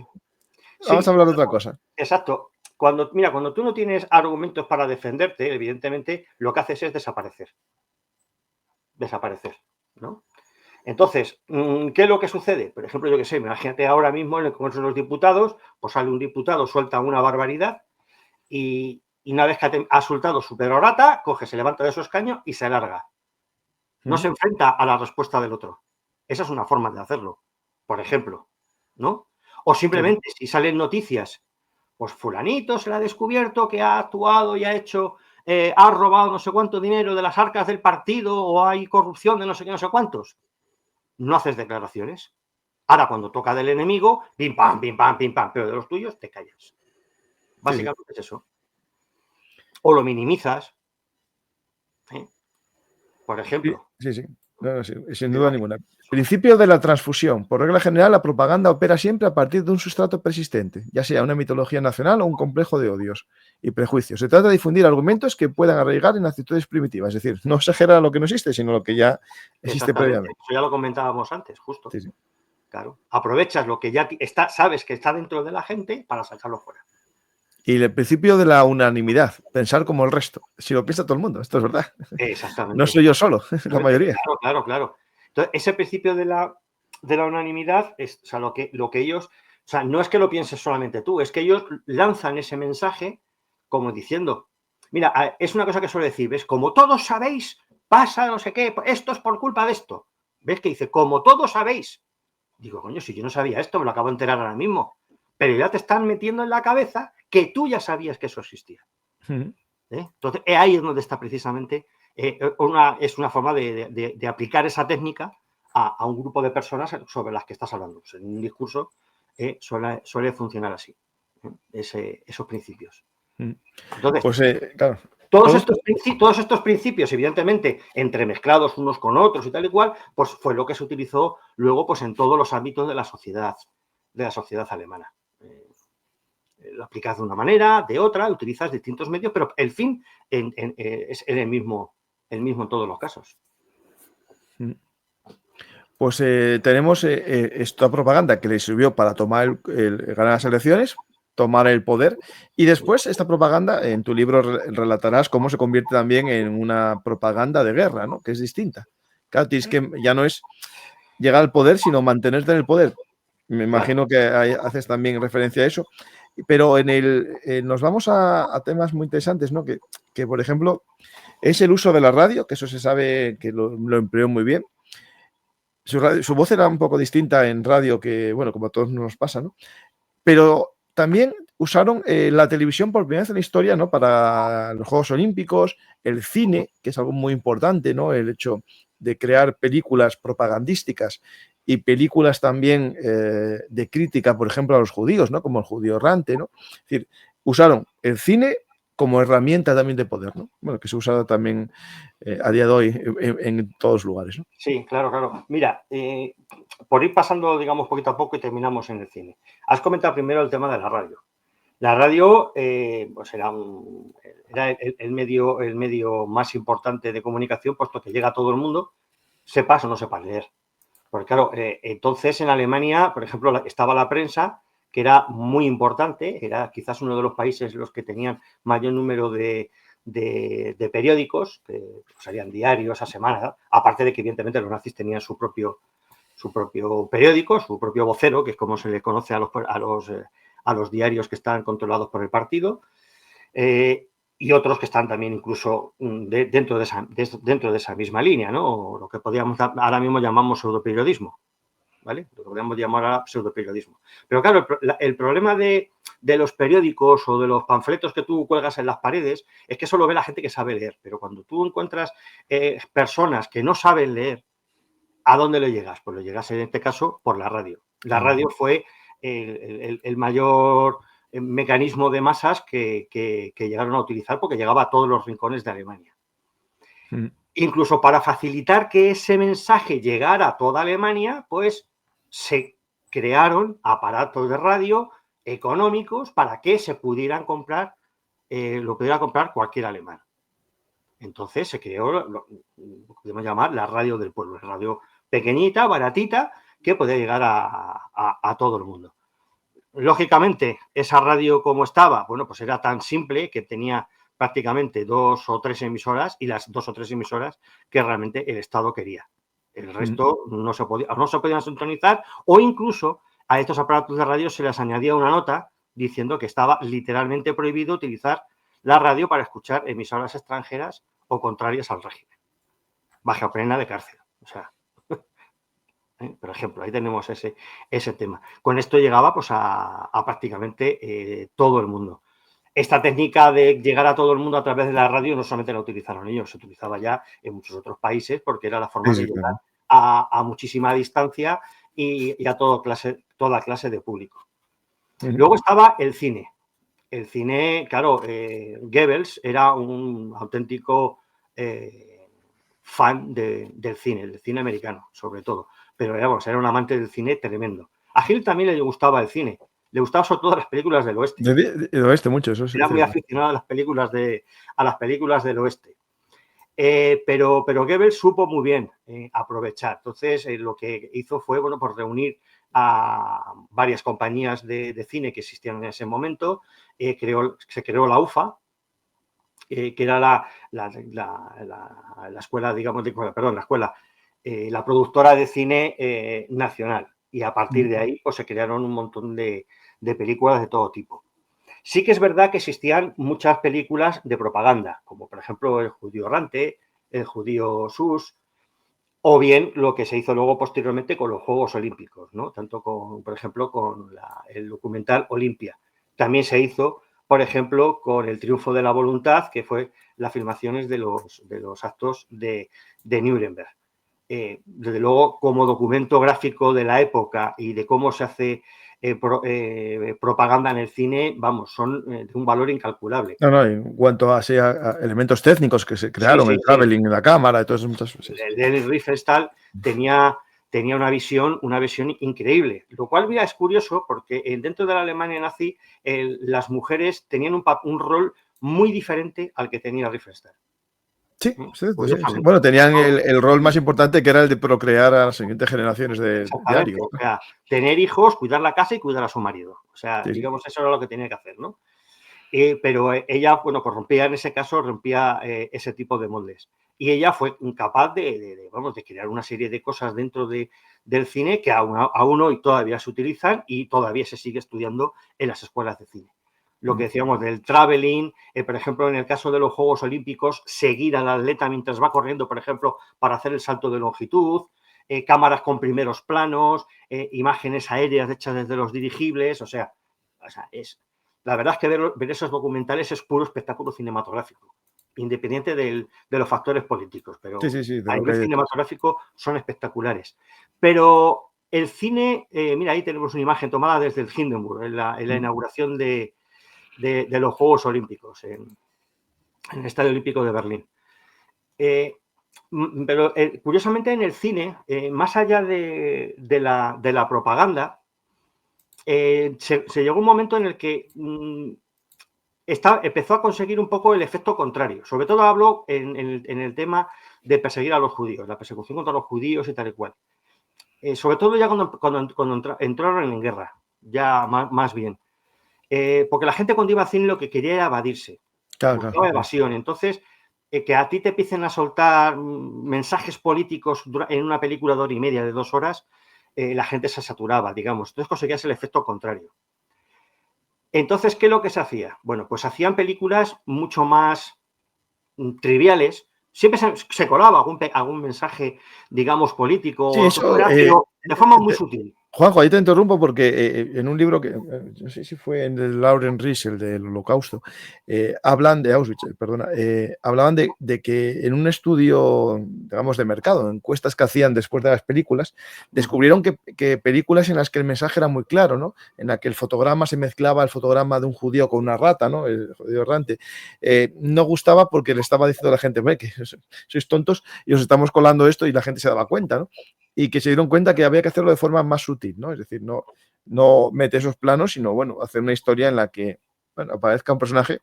Vamos a hablar de otra cosa. Exacto. Cuando tú no tienes argumentos para defenderte, evidentemente, lo que haces es desaparecer. Desaparecer, ¿no? Entonces, ¿qué es lo que sucede? Por ejemplo, yo qué sé, imagínate ahora mismo en el Congreso de los Diputados, pues sale un diputado, suelta una barbaridad y una vez que ha soltado su perorata, coge, se levanta de su escaño y se larga. No se enfrenta a la respuesta del otro. Esa es una forma de hacerlo, por ejemplo, ¿no? O simplemente, si salen noticias, pues fulanito se le ha descubierto que ha actuado y ha hecho, ha robado no sé cuánto dinero de las arcas del partido o hay corrupción de no sé qué, no sé cuántos. No haces declaraciones. Ahora, cuando toca del enemigo, pim, pam, pero de los tuyos te callas. Básicamente es eso. O lo minimizas. Por ejemplo. Sí. No, sin duda ninguna. Principio de la transfusión. Por regla general, la propaganda opera siempre a partir de un sustrato persistente, ya sea una mitología nacional o un complejo de odios y prejuicios. Se trata de difundir argumentos que puedan arraigar en actitudes primitivas, es decir, no exagerar lo que no existe, sino lo que ya existe previamente. Eso ya lo comentábamos antes, justo. Sí. Claro. Aprovechas lo que ya sabes que está dentro de la gente para sacarlo fuera. Y el principio de la unanimidad, pensar como el resto. Si lo piensa todo el mundo, esto es verdad. Exactamente. No soy yo solo, la mayoría. Claro. Entonces, ese principio de la unanimidad es, o sea, lo que ellos, o sea, no es que lo pienses solamente tú, es que ellos lanzan ese mensaje como diciendo, mira, es una cosa que suele decir, ¿ves? Como todos sabéis, pasa no sé qué, esto es por culpa de esto. ¿Ves? Que dice, como todos sabéis. Digo, coño, si yo no sabía esto, me lo acabo de enterar ahora mismo. Pero ya te están metiendo en la cabeza que tú ya sabías que eso existía. Entonces, ahí es donde está precisamente, es una forma de aplicar esa técnica a un grupo de personas sobre las que estás hablando. En un discurso suele funcionar así, esos principios. Entonces, Pues claro, todos todo, todos estos principios, evidentemente, entremezclados unos con otros y tal y cual, pues fue lo que se utilizó luego pues, en todos los ámbitos de la sociedad alemana. Lo aplicas de una manera, de otra, utilizas distintos medios, pero el fin es el mismo en todos los casos. pues tenemos esta propaganda que le sirvió para tomar ganar las elecciones, tomar el poder, y después esta propaganda, en tu libro relatarás cómo se convierte también en una propaganda de guerra, ¿no? Que es distinta. Claro, tienes que ya no es llegar al poder, sino mantenerte en el poder. Me imagino que haces también referencia a eso. Pero nos vamos a temas muy interesantes, ¿no? Que, por ejemplo, es el uso de la radio, que eso se sabe que lo empleó muy bien. Su voz era un poco distinta en radio que, bueno, como a todos nos pasa, ¿no? Pero también usaron la televisión por primera vez en la historia, ¿no? Para los Juegos Olímpicos, el cine, que es algo muy importante, ¿no? El hecho de crear películas propagandísticas y películas también de crítica, por ejemplo, a los judíos, ¿no? Como El judío errante, ¿no? Es decir, usaron el cine como herramienta también de poder, ¿no? Bueno, que se usa también a día de hoy en todos los lugares, ¿no? Sí, claro. Mira, por ir pasando, digamos, poquito a poco y terminamos en el cine. Has comentado primero el tema de la radio. La radio pues era el medio más importante de comunicación, puesto que llega a todo el mundo, sepas o no sepas leer. Porque claro, entonces en Alemania, por ejemplo, estaba la prensa, que era muy importante, era quizás uno de los países los que tenían mayor número de periódicos, que salían diarios a semana, aparte de que evidentemente los nazis tenían su propio periódico, su propio vocero, que es como se le conoce a los diarios que están controlados por el partido, y otros que están también incluso dentro de esa misma línea, ¿no? Lo que podríamos ahora mismo llamamos pseudoperiodismo, ¿vale? Lo que podríamos llamar ahora pseudoperiodismo. Pero claro, el problema de los periódicos o de los panfletos que tú cuelgas en las paredes es que solo ve la gente que sabe leer, pero cuando tú encuentras personas que no saben leer, ¿a dónde le llegas? Pues le llegas en este caso por la radio. La radio fue el mayor mecanismo de masas que llegaron a utilizar porque llegaba a todos los rincones de Alemania. Incluso para facilitar que ese mensaje llegara a toda Alemania, pues se crearon aparatos de radio económicos para que se pudieran comprar, lo pudiera comprar cualquier alemán. Entonces se creó lo que podemos llamar la radio del pueblo, la radio pequeñita, baratita, que podía llegar a todo el mundo. Lógicamente, esa radio como estaba, bueno, pues era tan simple que tenía prácticamente 2 o 3 emisoras y las 2 o 3 emisoras que realmente el Estado quería. El resto no se podían sintonizar o incluso a estos aparatos de radio se les añadía una nota diciendo que estaba literalmente prohibido utilizar la radio para escuchar emisoras extranjeras o contrarias al régimen, bajo pena de cárcel. O sea, por ejemplo, ahí tenemos ese tema. Con esto llegaba pues, a prácticamente todo el mundo. Esta técnica de llegar a todo el mundo a través de la radio no solamente la utilizaron ellos, se utilizaba ya en muchos otros países porque era la forma de llegar a muchísima distancia y a toda clase de público. Luego estaba el cine. El cine, claro, Goebbels era un auténtico fan del cine americano, sobre todo. Pero vamos, era un amante del cine tremendo. A Gil también le gustaba el cine. Le gustaban sobre todo las películas del oeste. Del oeste mucho, eso sí. Era muy aficionado a las películas del oeste. Pero Goebbels supo muy bien aprovechar. Entonces, lo que hizo fue, bueno, pues reunir a varias compañías de cine que existían en ese momento. Se creó la UFA, que era la escuela, digamos, la productora de cine nacional. Y a partir de ahí, pues se crearon un montón de películas de todo tipo. Sí que es verdad que existían muchas películas de propaganda, como por ejemplo El judío errante, El judío sus, o bien lo que se hizo luego posteriormente con los Juegos Olímpicos, ¿no? Tanto por ejemplo, con el documental Olimpia. También se hizo, por ejemplo, con El triunfo de la voluntad, que fue las filmaciones de los actos de Nuremberg. desde luego, como documento gráfico de la época y de cómo se hace propaganda en el cine, vamos, son de un valor incalculable. No, no, en cuanto a elementos técnicos que se crearon, Sí, el traveling, la cámara, y todas esas muchas cosas. El Dennis Riefenstahl tenía una visión increíble, lo cual, mira, es curioso porque dentro de la Alemania nazi las mujeres tenían un rol muy diferente al que tenía Riefenstahl. Sí, sí. Curiosamente. Bueno, tenían el rol más importante, que era el de procrear a las siguientes generaciones de Exactamente. arios, O sea, tener hijos, cuidar la casa y cuidar a su marido. O sea, Sí. digamos, eso era lo que tenía que hacer, ¿no? Pero ella, bueno, pues rompía en ese caso, rompía ese tipo de moldes. Y ella fue incapaz de crear una serie de cosas dentro del cine que aún hoy todavía se utilizan y todavía se sigue estudiando en las escuelas de cine. Lo que decíamos del traveling, por ejemplo, en el caso de los Juegos Olímpicos, seguir al atleta mientras va corriendo, por ejemplo, para hacer el salto de longitud, cámaras con primeros planos, imágenes aéreas hechas desde los dirigibles, o sea, la verdad es que ver esos documentales es puro espectáculo cinematográfico, independiente de los factores políticos, pero Sí, a nivel cinematográfico son espectaculares. Pero el cine, mira, ahí tenemos una imagen tomada desde el Hindenburg, en la inauguración de los Juegos Olímpicos, en el Estadio Olímpico de Berlín. Pero curiosamente en el cine, más allá de la propaganda, se llegó un momento en el que empezó a conseguir un poco el efecto contrario. Sobre todo hablo en el tema de perseguir a los judíos, la persecución contra los judíos y tal y cual. Sobre todo ya cuando entraron en guerra, ya más bien. Porque la gente cuando iba al cine lo que quería era evadirse. Buscaba evasión. Entonces, que a ti te empiecen a soltar mensajes políticos en una película de hora y media, de 2 horas, la gente se saturaba, digamos. Entonces conseguías el efecto contrario. Entonces, ¿qué es lo que se hacía? Bueno, pues hacían películas mucho más triviales. Siempre se colaba algún mensaje, digamos, político, Sí, o lo que eso, fuera, pero de forma muy sutil. Juanjo, ahí te interrumpo porque en un libro que no sé si fue en el Lauren Riesel del Holocausto, hablan de Auschwitz, perdona, hablaban de que en un estudio, digamos, de mercado, encuestas que hacían después de las películas, descubrieron que películas en las que el mensaje era muy claro, ¿no? En la que el fotograma se mezclaba el fotograma de un judío con una rata, ¿no? El judío errante, no gustaba porque le estaba diciendo a la gente, que sois tontos y os estamos colando esto, y la gente se daba cuenta, ¿no? Y que se dieron cuenta que había que hacerlo de forma más sutil, ¿no? Es decir, no mete esos planos, sino, bueno, hacer una historia en la que, bueno, aparezca un personaje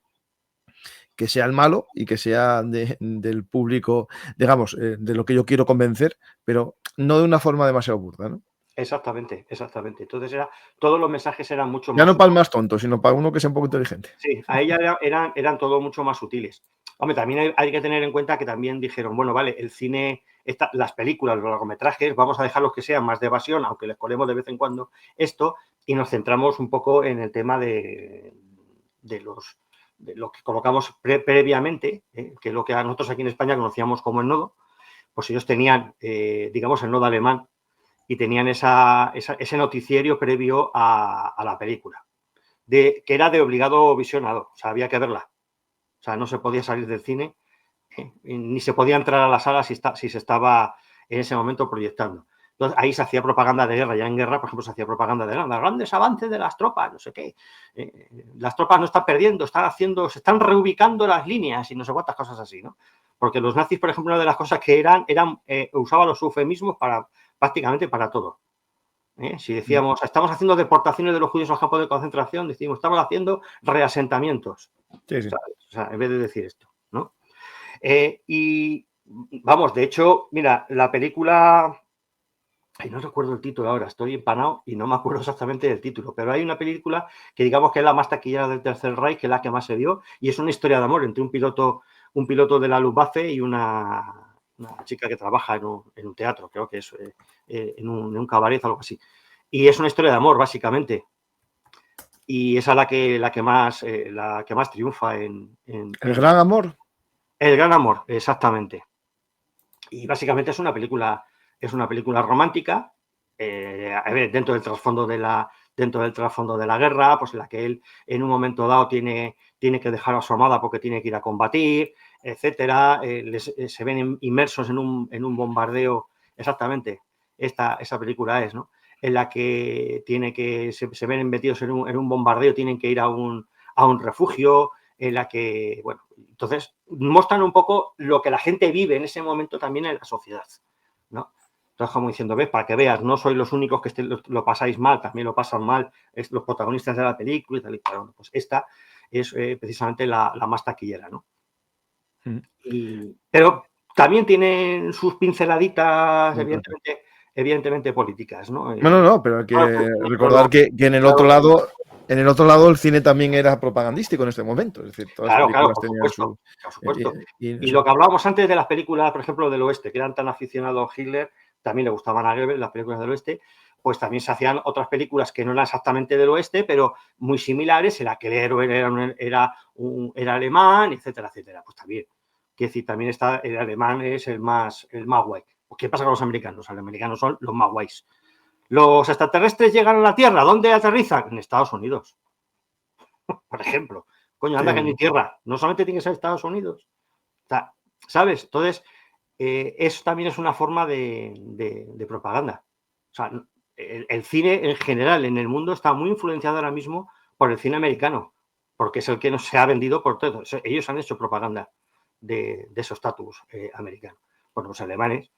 que sea el malo y que sea del público, digamos, de lo que yo quiero convencer, pero no de una forma demasiado burda, ¿no? Exactamente. Entonces todos los mensajes eran mucho Ya más no para el sutiles. más tonto, sino para uno que sea un poco inteligente. Sí, a ella eran todo mucho más sutiles. Hombre, también hay que tener en cuenta que también dijeron, bueno, vale, el cine, las películas, los largometrajes, vamos a dejarlos que sean más de evasión, aunque les colemos de vez en cuando esto, y nos centramos un poco en el tema de lo que colocamos previamente, que es lo que a nosotros aquí en España conocíamos como el nodo. Pues ellos tenían, digamos, el nodo alemán y tenían ese noticiero previo a la película, que era de obligado visionado, o sea, había que verla. O sea, no se podía salir del cine, ni se podía entrar a la sala si se estaba en ese momento proyectando. Entonces, ahí se hacía propaganda de guerra. Ya en guerra, por ejemplo, se hacía propaganda de guerra, grandes avances de las tropas, no sé qué. Las tropas no están perdiendo, se están reubicando las líneas y no sé cuántas cosas así, ¿no? Porque los nazis, por ejemplo, una de las cosas que usaban los eufemismos prácticamente para todo. Si decíamos, estamos haciendo deportaciones de los judíos al campo de concentración, decimos, estamos haciendo reasentamientos. Sí, sí. O sea, en vez de decir esto, ¿no? Y vamos, de hecho, mira, la película, no recuerdo el título ahora, estoy empanado y no me acuerdo exactamente del título, pero hay una película que digamos que es la más taquillera del Tercer Reich, que es la que más se vio, y es una historia de amor entre un piloto de la Luftwaffe y una chica que trabaja en un teatro, creo que es en un cabaret, algo así. Y es una historia de amor, básicamente. Y esa es la que más triunfa en El gran amor. El gran amor, exactamente. Y básicamente es una película romántica, a ver, dentro del trasfondo de la guerra, pues en la que él en un momento dado tiene que dejar a su amada porque tiene que ir a combatir, etcétera. Se ven inmersos en un bombardeo exactamente, esa película es, ¿no? En la que se ven metidos en un bombardeo, tienen que ir a un refugio, en la que, bueno, entonces muestran un poco lo que la gente vive en ese momento también en la sociedad, ¿no? Entonces, como diciendo, ves, para que veas, no sois los únicos que lo pasáis mal, también lo pasan mal los protagonistas de la película y tal y tal. Bueno, pues esta es precisamente la más taquillera, ¿no? Pero también tienen sus pinceladitas, evidentemente políticas, ¿no? No, pero hay que recordar que en el otro lado el cine también era propagandístico en este momento. Es decir, todas las películas por tenían supuesto, su. por supuesto. Y Eso. lo que hablábamos antes de las películas, por ejemplo, del oeste, que eran tan aficionados a Hitler, también le gustaban a Goebbels las películas del oeste, pues también se hacían otras películas que no eran exactamente del oeste, pero muy similares, en la que el héroe era alemán, etcétera, etcétera. Pues también, quiero decir, también el alemán es el más guay. ¿Qué pasa con los americanos? Los americanos son los más guays. Los extraterrestres llegan a la Tierra, ¿dónde aterrizan? En Estados Unidos, por ejemplo. Coño, anda que en mi tierra. No solamente tiene que ser Estados Unidos. O sea, ¿sabes? Entonces, eso también es una forma de propaganda. O sea, el cine en general en el mundo está muy influenciado ahora mismo por el cine americano, porque es el que nos se ha vendido por todo. Ellos han hecho propaganda de esos estatus americanos. Bueno, los alemanes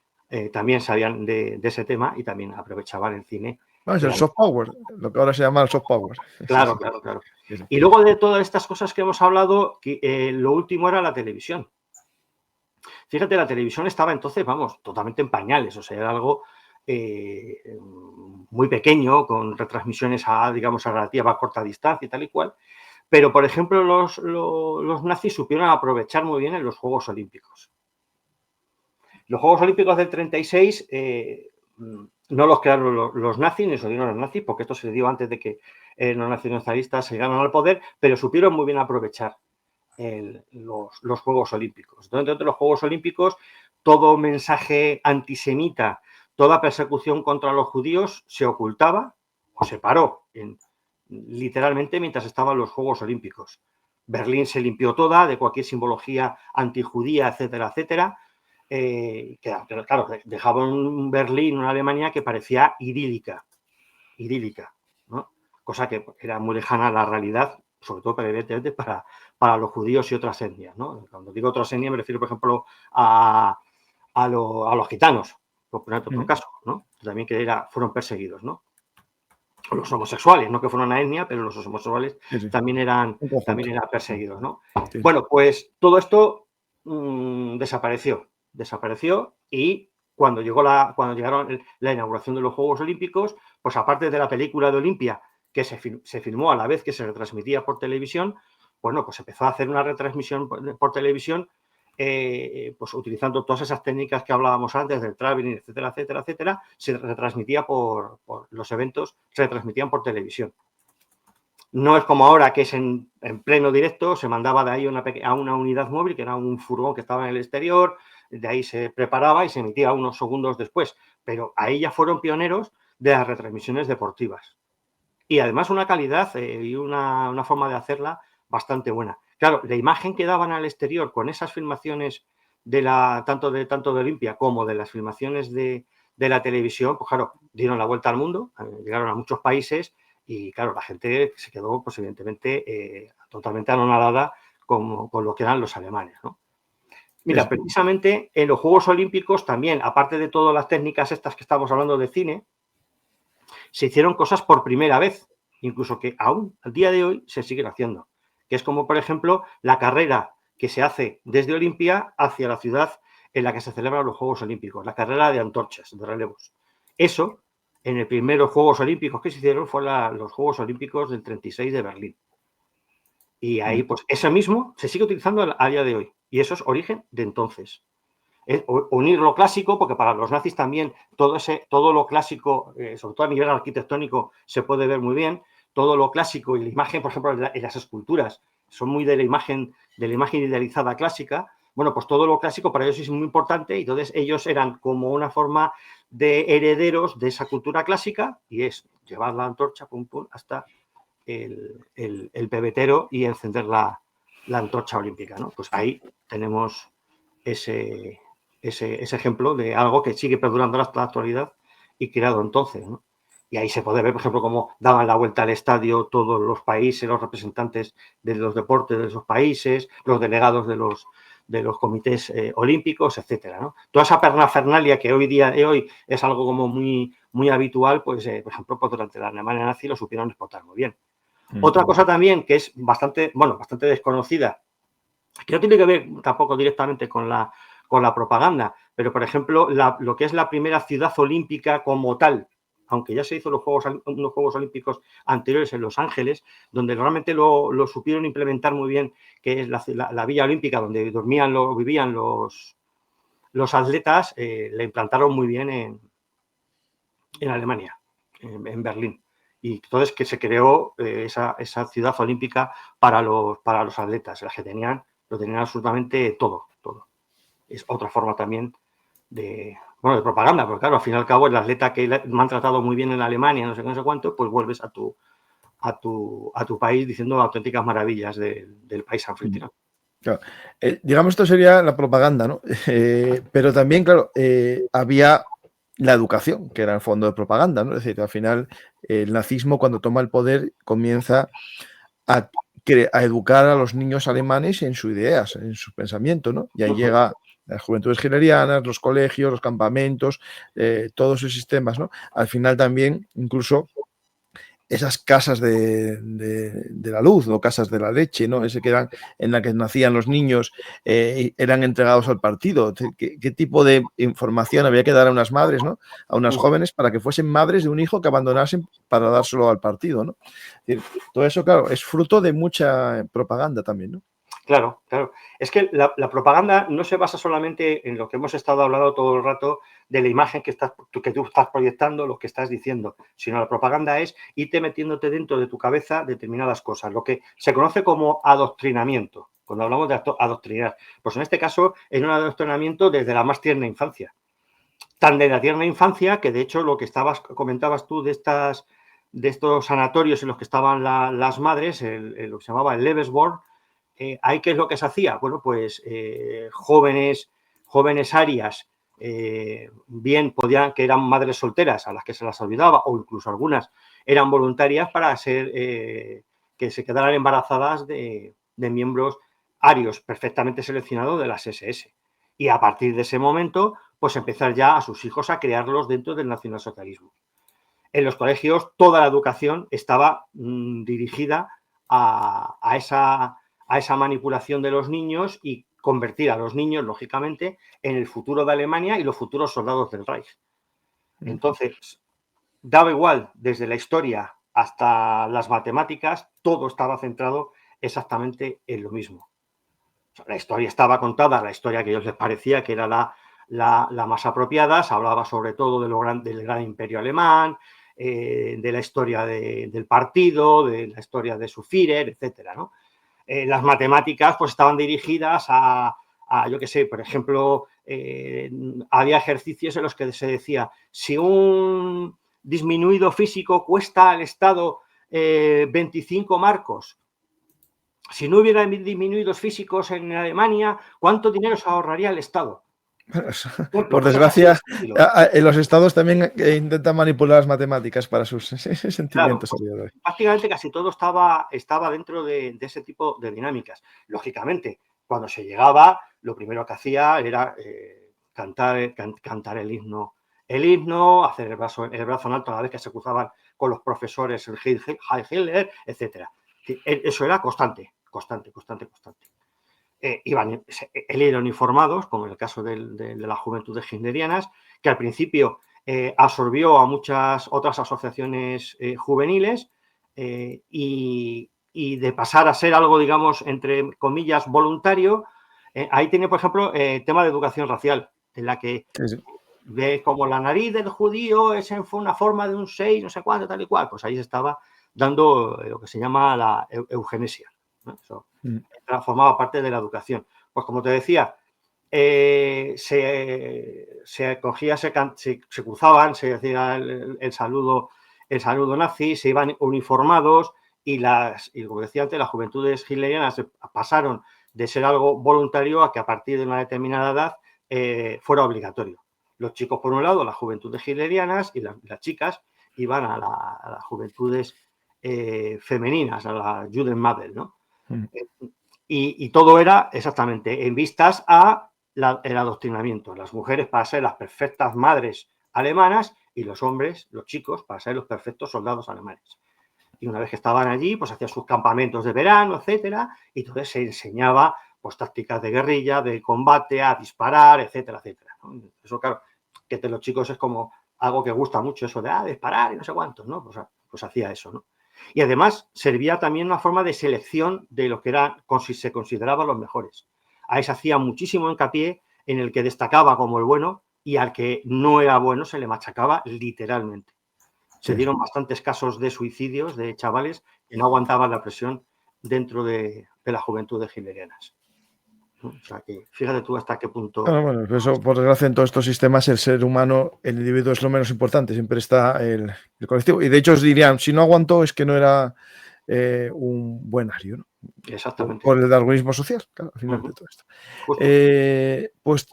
también sabían de ese tema y también aprovechaban el cine. Es el soft power, lo que ahora se llama el soft power. Claro. Sí. Y luego de todas estas cosas que hemos hablado, lo último era la televisión. Fíjate, la televisión estaba entonces, vamos, totalmente en pañales, o sea, era algo muy pequeño, con retransmisiones digamos, a relativa corta distancia y tal y cual. Pero, por ejemplo, los nazis supieron aprovechar muy bien en los Juegos Olímpicos. Los Juegos Olímpicos del 36 no los crearon los nazis, ni se dieron los nazis, porque esto se dio antes de que los nacionalistas llegaran al poder, pero supieron muy bien aprovechar los Juegos Olímpicos. Dentro de los Juegos Olímpicos, todo mensaje antisemita, toda persecución contra los judíos se ocultaba o se paró literalmente mientras estaban los Juegos Olímpicos. Berlín se limpió toda de cualquier simbología antijudía, etcétera, etcétera. Claro, dejaba un Berlín, una Alemania que parecía idílica, ¿no? Cosa que era muy lejana a la realidad, sobre todo evidentemente para los judíos y otras etnias, ¿no? Cuando digo otras etnias me refiero, por ejemplo, a los gitanos, por poner otro caso, ¿no? También fueron perseguidos, ¿no? Los homosexuales, no que fueron una etnia, pero los homosexuales también eran perseguidos, ¿no? Sí. Bueno, pues todo esto desapareció y cuando llegaron la inauguración de los Juegos Olímpicos, pues aparte de la película de Olimpia, que se filmó a la vez que se retransmitía por televisión, bueno, pues empezó a hacer una retransmisión por televisión, pues utilizando todas esas técnicas que hablábamos antes del traveling, etcétera, etcétera, etcétera, se retransmitía por los eventos, se retransmitían por televisión. No es como ahora, que es en pleno directo, se mandaba de ahí a una unidad móvil, que era un furgón que estaba en el exterior, de ahí se preparaba y se emitía unos segundos después. Pero ahí ya fueron pioneros de las retransmisiones deportivas. Y además una calidad y una forma de hacerla bastante buena. Claro, la imagen que daban al exterior con esas filmaciones tanto de Olimpia como de las filmaciones de la televisión, pues claro, dieron la vuelta al mundo, llegaron a muchos países y claro, la gente se quedó, pues evidentemente, totalmente anonadada con lo que eran los alemanes, ¿no? Mira, precisamente en los Juegos Olímpicos también, aparte de todas las técnicas estas que estamos hablando de cine, se hicieron cosas por primera vez, incluso que aún al día de hoy se siguen haciendo, que es como, por ejemplo, la carrera que se hace desde Olimpia hacia la ciudad en la que se celebran los Juegos Olímpicos, la carrera de antorchas, de relevos. Eso, en el primeros Juegos Olímpicos que se hicieron, fueron los Juegos Olímpicos del 36 de Berlín. Y ahí, pues, eso mismo se sigue utilizando a día de hoy. Y eso es origen de entonces. Es unir lo clásico, porque para los nazis también todo lo clásico, sobre todo a nivel arquitectónico, se puede ver muy bien. Todo lo clásico y la imagen, por ejemplo, en las esculturas, son muy de la imagen idealizada clásica. Bueno, pues todo lo clásico para ellos es muy importante y entonces ellos eran como una forma de herederos de esa cultura clásica y es llevar la antorcha pum, pum, hasta el pebetero y encender la antorcha olímpica, ¿no? Pues ahí tenemos ese ese ejemplo de algo que sigue perdurando hasta la actualidad y creado entonces, ¿no? Y ahí se puede ver, por ejemplo, cómo daban la vuelta al estadio todos los países, los representantes de los deportes de esos países, los delegados de los comités olímpicos, etcétera, ¿no? Toda esa pernafernalia que hoy es algo como muy, muy habitual, pues, por ejemplo, pues durante la Alemania nazi lo supieron explotar muy bien. Otra cosa también que es bastante desconocida, que no tiene que ver tampoco directamente con la propaganda, pero, por ejemplo, lo que es la primera ciudad olímpica como tal, aunque ya se hizo unos Juegos Olímpicos anteriores en Los Ángeles, donde realmente lo supieron implementar muy bien, que es la Villa Olímpica, donde vivían los atletas, la implantaron muy bien en Alemania, en Berlín. Y entonces que se creó esa ciudad olímpica para los atletas, las que lo tenían absolutamente todo. Es otra forma también de propaganda, porque claro, al fin y al cabo el atleta que me han tratado muy bien en Alemania, no sé qué, no sé cuánto, pues vuelves a tu país diciendo auténticas maravillas del país anfitrión. Claro. Digamos, esto sería la propaganda, ¿no? Pero también, claro, había la educación, que era el fondo de propaganda, ¿no? Es decir, al final el nazismo, cuando toma el poder, comienza a educar a los niños alemanes en sus ideas, en su pensamiento, ¿no? Y ahí llega las juventudes hitlerianas, los colegios, los campamentos, todos esos sistemas, ¿no? Al final también, incluso esas casas de la luz o casas de la leche, ¿no? Ese que eran en la que nacían los niños, eran entregados al partido. ¿Qué tipo de información había que dar a unas madres, ¿no? A unas jóvenes para que fuesen madres de un hijo que abandonasen para dárselo al partido, ¿no? Es decir, todo eso, claro, es fruto de mucha propaganda también, ¿no? Claro. Es que la propaganda no se basa solamente en lo que hemos estado hablando todo el rato de la imagen que tú estás proyectando, lo que estás diciendo, sino la propaganda es irte metiéndote dentro de tu cabeza determinadas cosas, lo que se conoce como adoctrinamiento. Cuando hablamos de adoctrinar, pues en este caso es un adoctrinamiento desde la más tierna infancia. Tan de la tierna infancia que, de hecho, lo que comentabas tú de estos sanatorios en los que estaban las madres, lo que se llamaba el Lebensborn, ¿ahí qué es lo que se hacía? Bueno, pues jóvenes arias, bien podían, que eran madres solteras a las que se las olvidaba, o incluso algunas eran voluntarias para que se quedaran embarazadas de miembros arios perfectamente seleccionados de las SS. Y a partir de ese momento, pues empezar ya a sus hijos a crearlos dentro del nacionalsocialismo. En los colegios toda la educación estaba dirigida a esa manipulación de los niños y convertir a los niños, lógicamente, en el futuro de Alemania y los futuros soldados del Reich. Entonces, daba igual, desde la historia hasta las matemáticas, todo estaba centrado exactamente en lo mismo. O sea, la historia estaba contada, la historia que a ellos les parecía que era la más apropiada, se hablaba sobre todo del gran imperio alemán, de la historia del partido, de la historia de su Führer, etcétera, ¿no? Las matemáticas pues estaban dirigidas a yo qué sé, por ejemplo, había ejercicios en los que se decía, si un disminuido físico cuesta al Estado 25 marcos, si no hubiera disminuidos físicos en Alemania, ¿cuánto dinero se ahorraría el Estado? Por desgracia, en los estados también intentan manipular las matemáticas para sus sentimientos. Claro, pues, prácticamente casi todo estaba dentro de ese tipo de dinámicas. Lógicamente, cuando se llegaba, lo primero que hacía era cantar el himno, hacer el brazo en alto a la vez que se cruzaban con los profesores, el Heil Hitler, etc. Eso era constante. Iban uniformados, como en el caso de las juventudes hitlerianas, que al principio absorbió a muchas otras asociaciones juveniles y de pasar a ser algo, digamos, entre comillas, voluntario. Ahí tiene, por ejemplo, el tema de educación racial, en la que ve como la nariz del judío fue una forma de un 6, no sé cuánto, tal y cual. Pues ahí se estaba dando lo que se llama la eugenesia, ¿no? Eso formaba parte de la educación. Pues como te decía, se cogía, se cruzaban, se decía el saludo nazi, se iban uniformados y como decía antes, las juventudes hitlerianas pasaron de ser algo voluntario a que a partir de una determinada edad fuera obligatorio. Los chicos, por un lado, las juventudes hitlerianas, y las chicas iban a las juventudes femeninas, a la Judenmabel, ¿no? Y todo era exactamente en vistas a el adoctrinamiento. Las mujeres para ser las perfectas madres alemanas y los hombres, los chicos, para ser los perfectos soldados alemanes. Y una vez que estaban allí, pues hacían sus campamentos de verano, etcétera, y entonces se enseñaba pues tácticas de guerrilla, de combate, a disparar, etcétera, etcétera, ¿no? Eso, claro, que entre los chicos es como algo que gusta mucho, eso de disparar y no sé cuántos, ¿no? Pues hacía eso, ¿no? Y además servía también una forma de selección de lo que se consideraban los mejores. Ahí se hacía muchísimo hincapié en el que destacaba como el bueno y al que no era bueno se le machacaba literalmente. Se dieron bastantes casos de suicidios de chavales que no aguantaban la presión dentro de las juventudes hitlerianas. O sea que fíjate tú hasta qué punto. Bueno, eso, por desgracia, en todos estos sistemas el ser humano, el individuo es lo menos importante, siempre está el colectivo. Y de hecho os dirían, si no aguantó es que no era un buen ario, ¿no? Exactamente. Por el darwinismo social, claro, al final de todo esto. Pues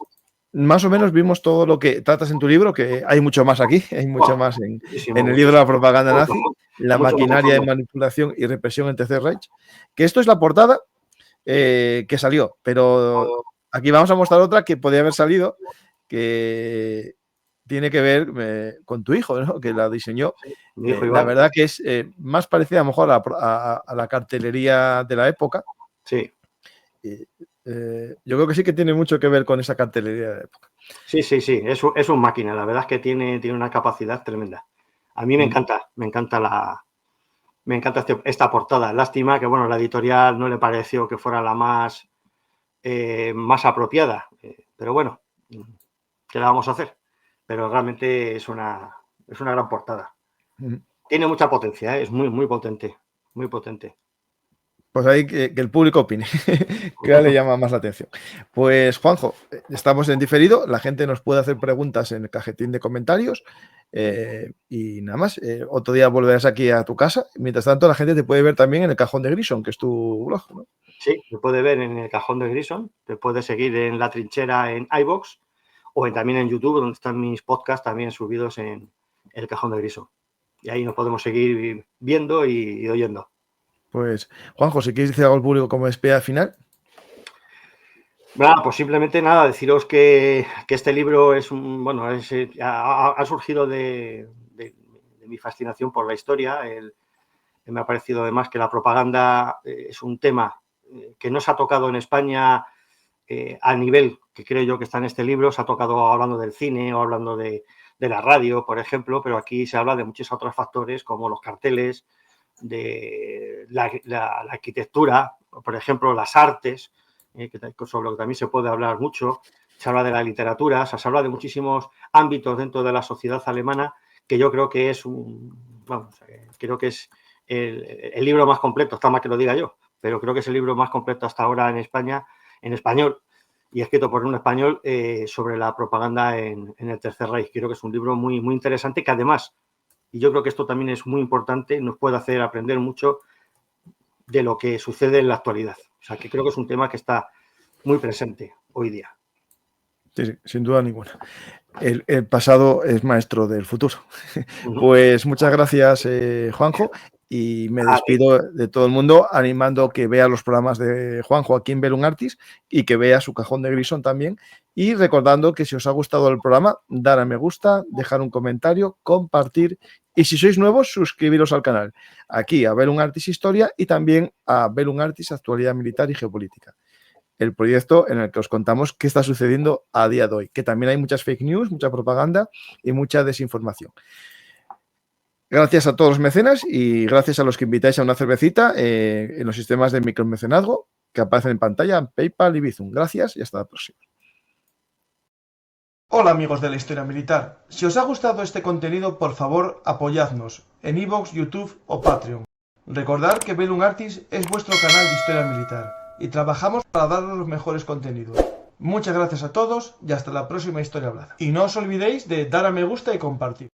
más o menos vimos todo lo que tratas en tu libro, que hay mucho más aquí, hay mucho más en el libro de la propaganda nazi, la maquinaria de manipulación y represión en Tercer Reich, que esto es la portada que salió, pero aquí vamos a mostrar otra que podría haber salido, que tiene que ver con tu hijo, ¿no? Que la diseñó. Mi hijo Iván. La verdad que es más parecida a lo mejor a la cartelería de la época. Sí. Yo creo que sí que tiene mucho que ver con esa cartelería de la época. Sí, es un máquina, la verdad es que tiene una capacidad tremenda. A mí me encanta esta portada. Lástima que, bueno, la editorial no le pareció que fuera la más apropiada, pero bueno, ¿qué le vamos a hacer? Pero realmente es una gran portada. Tiene mucha potencia, es muy, muy potente, muy potente. Pues ahí que el público opine, que le llama más la atención. Pues Juanjo, estamos en diferido, la gente nos puede hacer preguntas en el cajetín de comentarios y nada más, otro día volverás aquí a tu casa. Mientras tanto, la gente te puede ver también en el Cajón de Grison, que es tu blog, ¿no? Sí, te puede ver en el Cajón de Grison, te puede seguir en La Trinchera en iVoox o también en YouTube, donde están mis podcasts también subidos en el Cajón de Grison. Y ahí nos podemos seguir viendo y oyendo. Pues, Juanjo, si quieres decir algo al público como despedida final. Pues simplemente nada, deciros que este libro es ha surgido de mi fascinación por la historia. Me ha parecido además que la propaganda es un tema que no se ha tocado en España al nivel que creo yo que está en este libro. Se ha tocado hablando del cine o hablando de la radio, por ejemplo, pero aquí se habla de muchos otros factores como los carteles, de la arquitectura, por ejemplo, las artes, sobre lo que también se puede hablar mucho. Se habla de la literatura, se habla de muchísimos ámbitos dentro de la sociedad alemana, que yo creo que es el libro más completo, está mal que lo diga yo, pero creo que es el libro más completo hasta ahora en España, en español, y escrito por un español sobre la propaganda en el Tercer Reich. Creo que es un libro muy, muy interesante, que además, y yo creo que esto también es muy importante, nos puede hacer aprender mucho de lo que sucede en la actualidad. O sea, que creo que es un tema que está muy presente hoy día. Sí, sin duda ninguna. El pasado es maestro del futuro. Pues muchas gracias, Juanjo, y me despido de todo el mundo animando que vea los programas de Juanjo aquí en Bellum Artis y que vea su Cajón de Grison también, y recordando que si os ha gustado el programa, dar a me gusta, dejar un comentario, compartir y si sois nuevos, suscribiros al canal, aquí a Bellum Artis Historia y también a Bellum Artis Actualidad Militar y Geopolítica, el proyecto en el que os contamos qué está sucediendo a día de hoy, que también hay muchas fake news, mucha propaganda y mucha desinformación. Gracias a todos los mecenas y gracias a los que invitáis a una cervecita en los sistemas de micromecenazgo que aparecen en pantalla, PayPal y Bizum. Gracias y hasta la próxima. Hola amigos de la historia militar. Si os ha gustado este contenido, por favor apoyadnos en iVoox, YouTube o Patreon. Recordad que Bellum Artis es vuestro canal de historia militar y trabajamos para daros los mejores contenidos. Muchas gracias a todos y hasta la próxima historia hablada. Y no os olvidéis de dar a me gusta y compartir.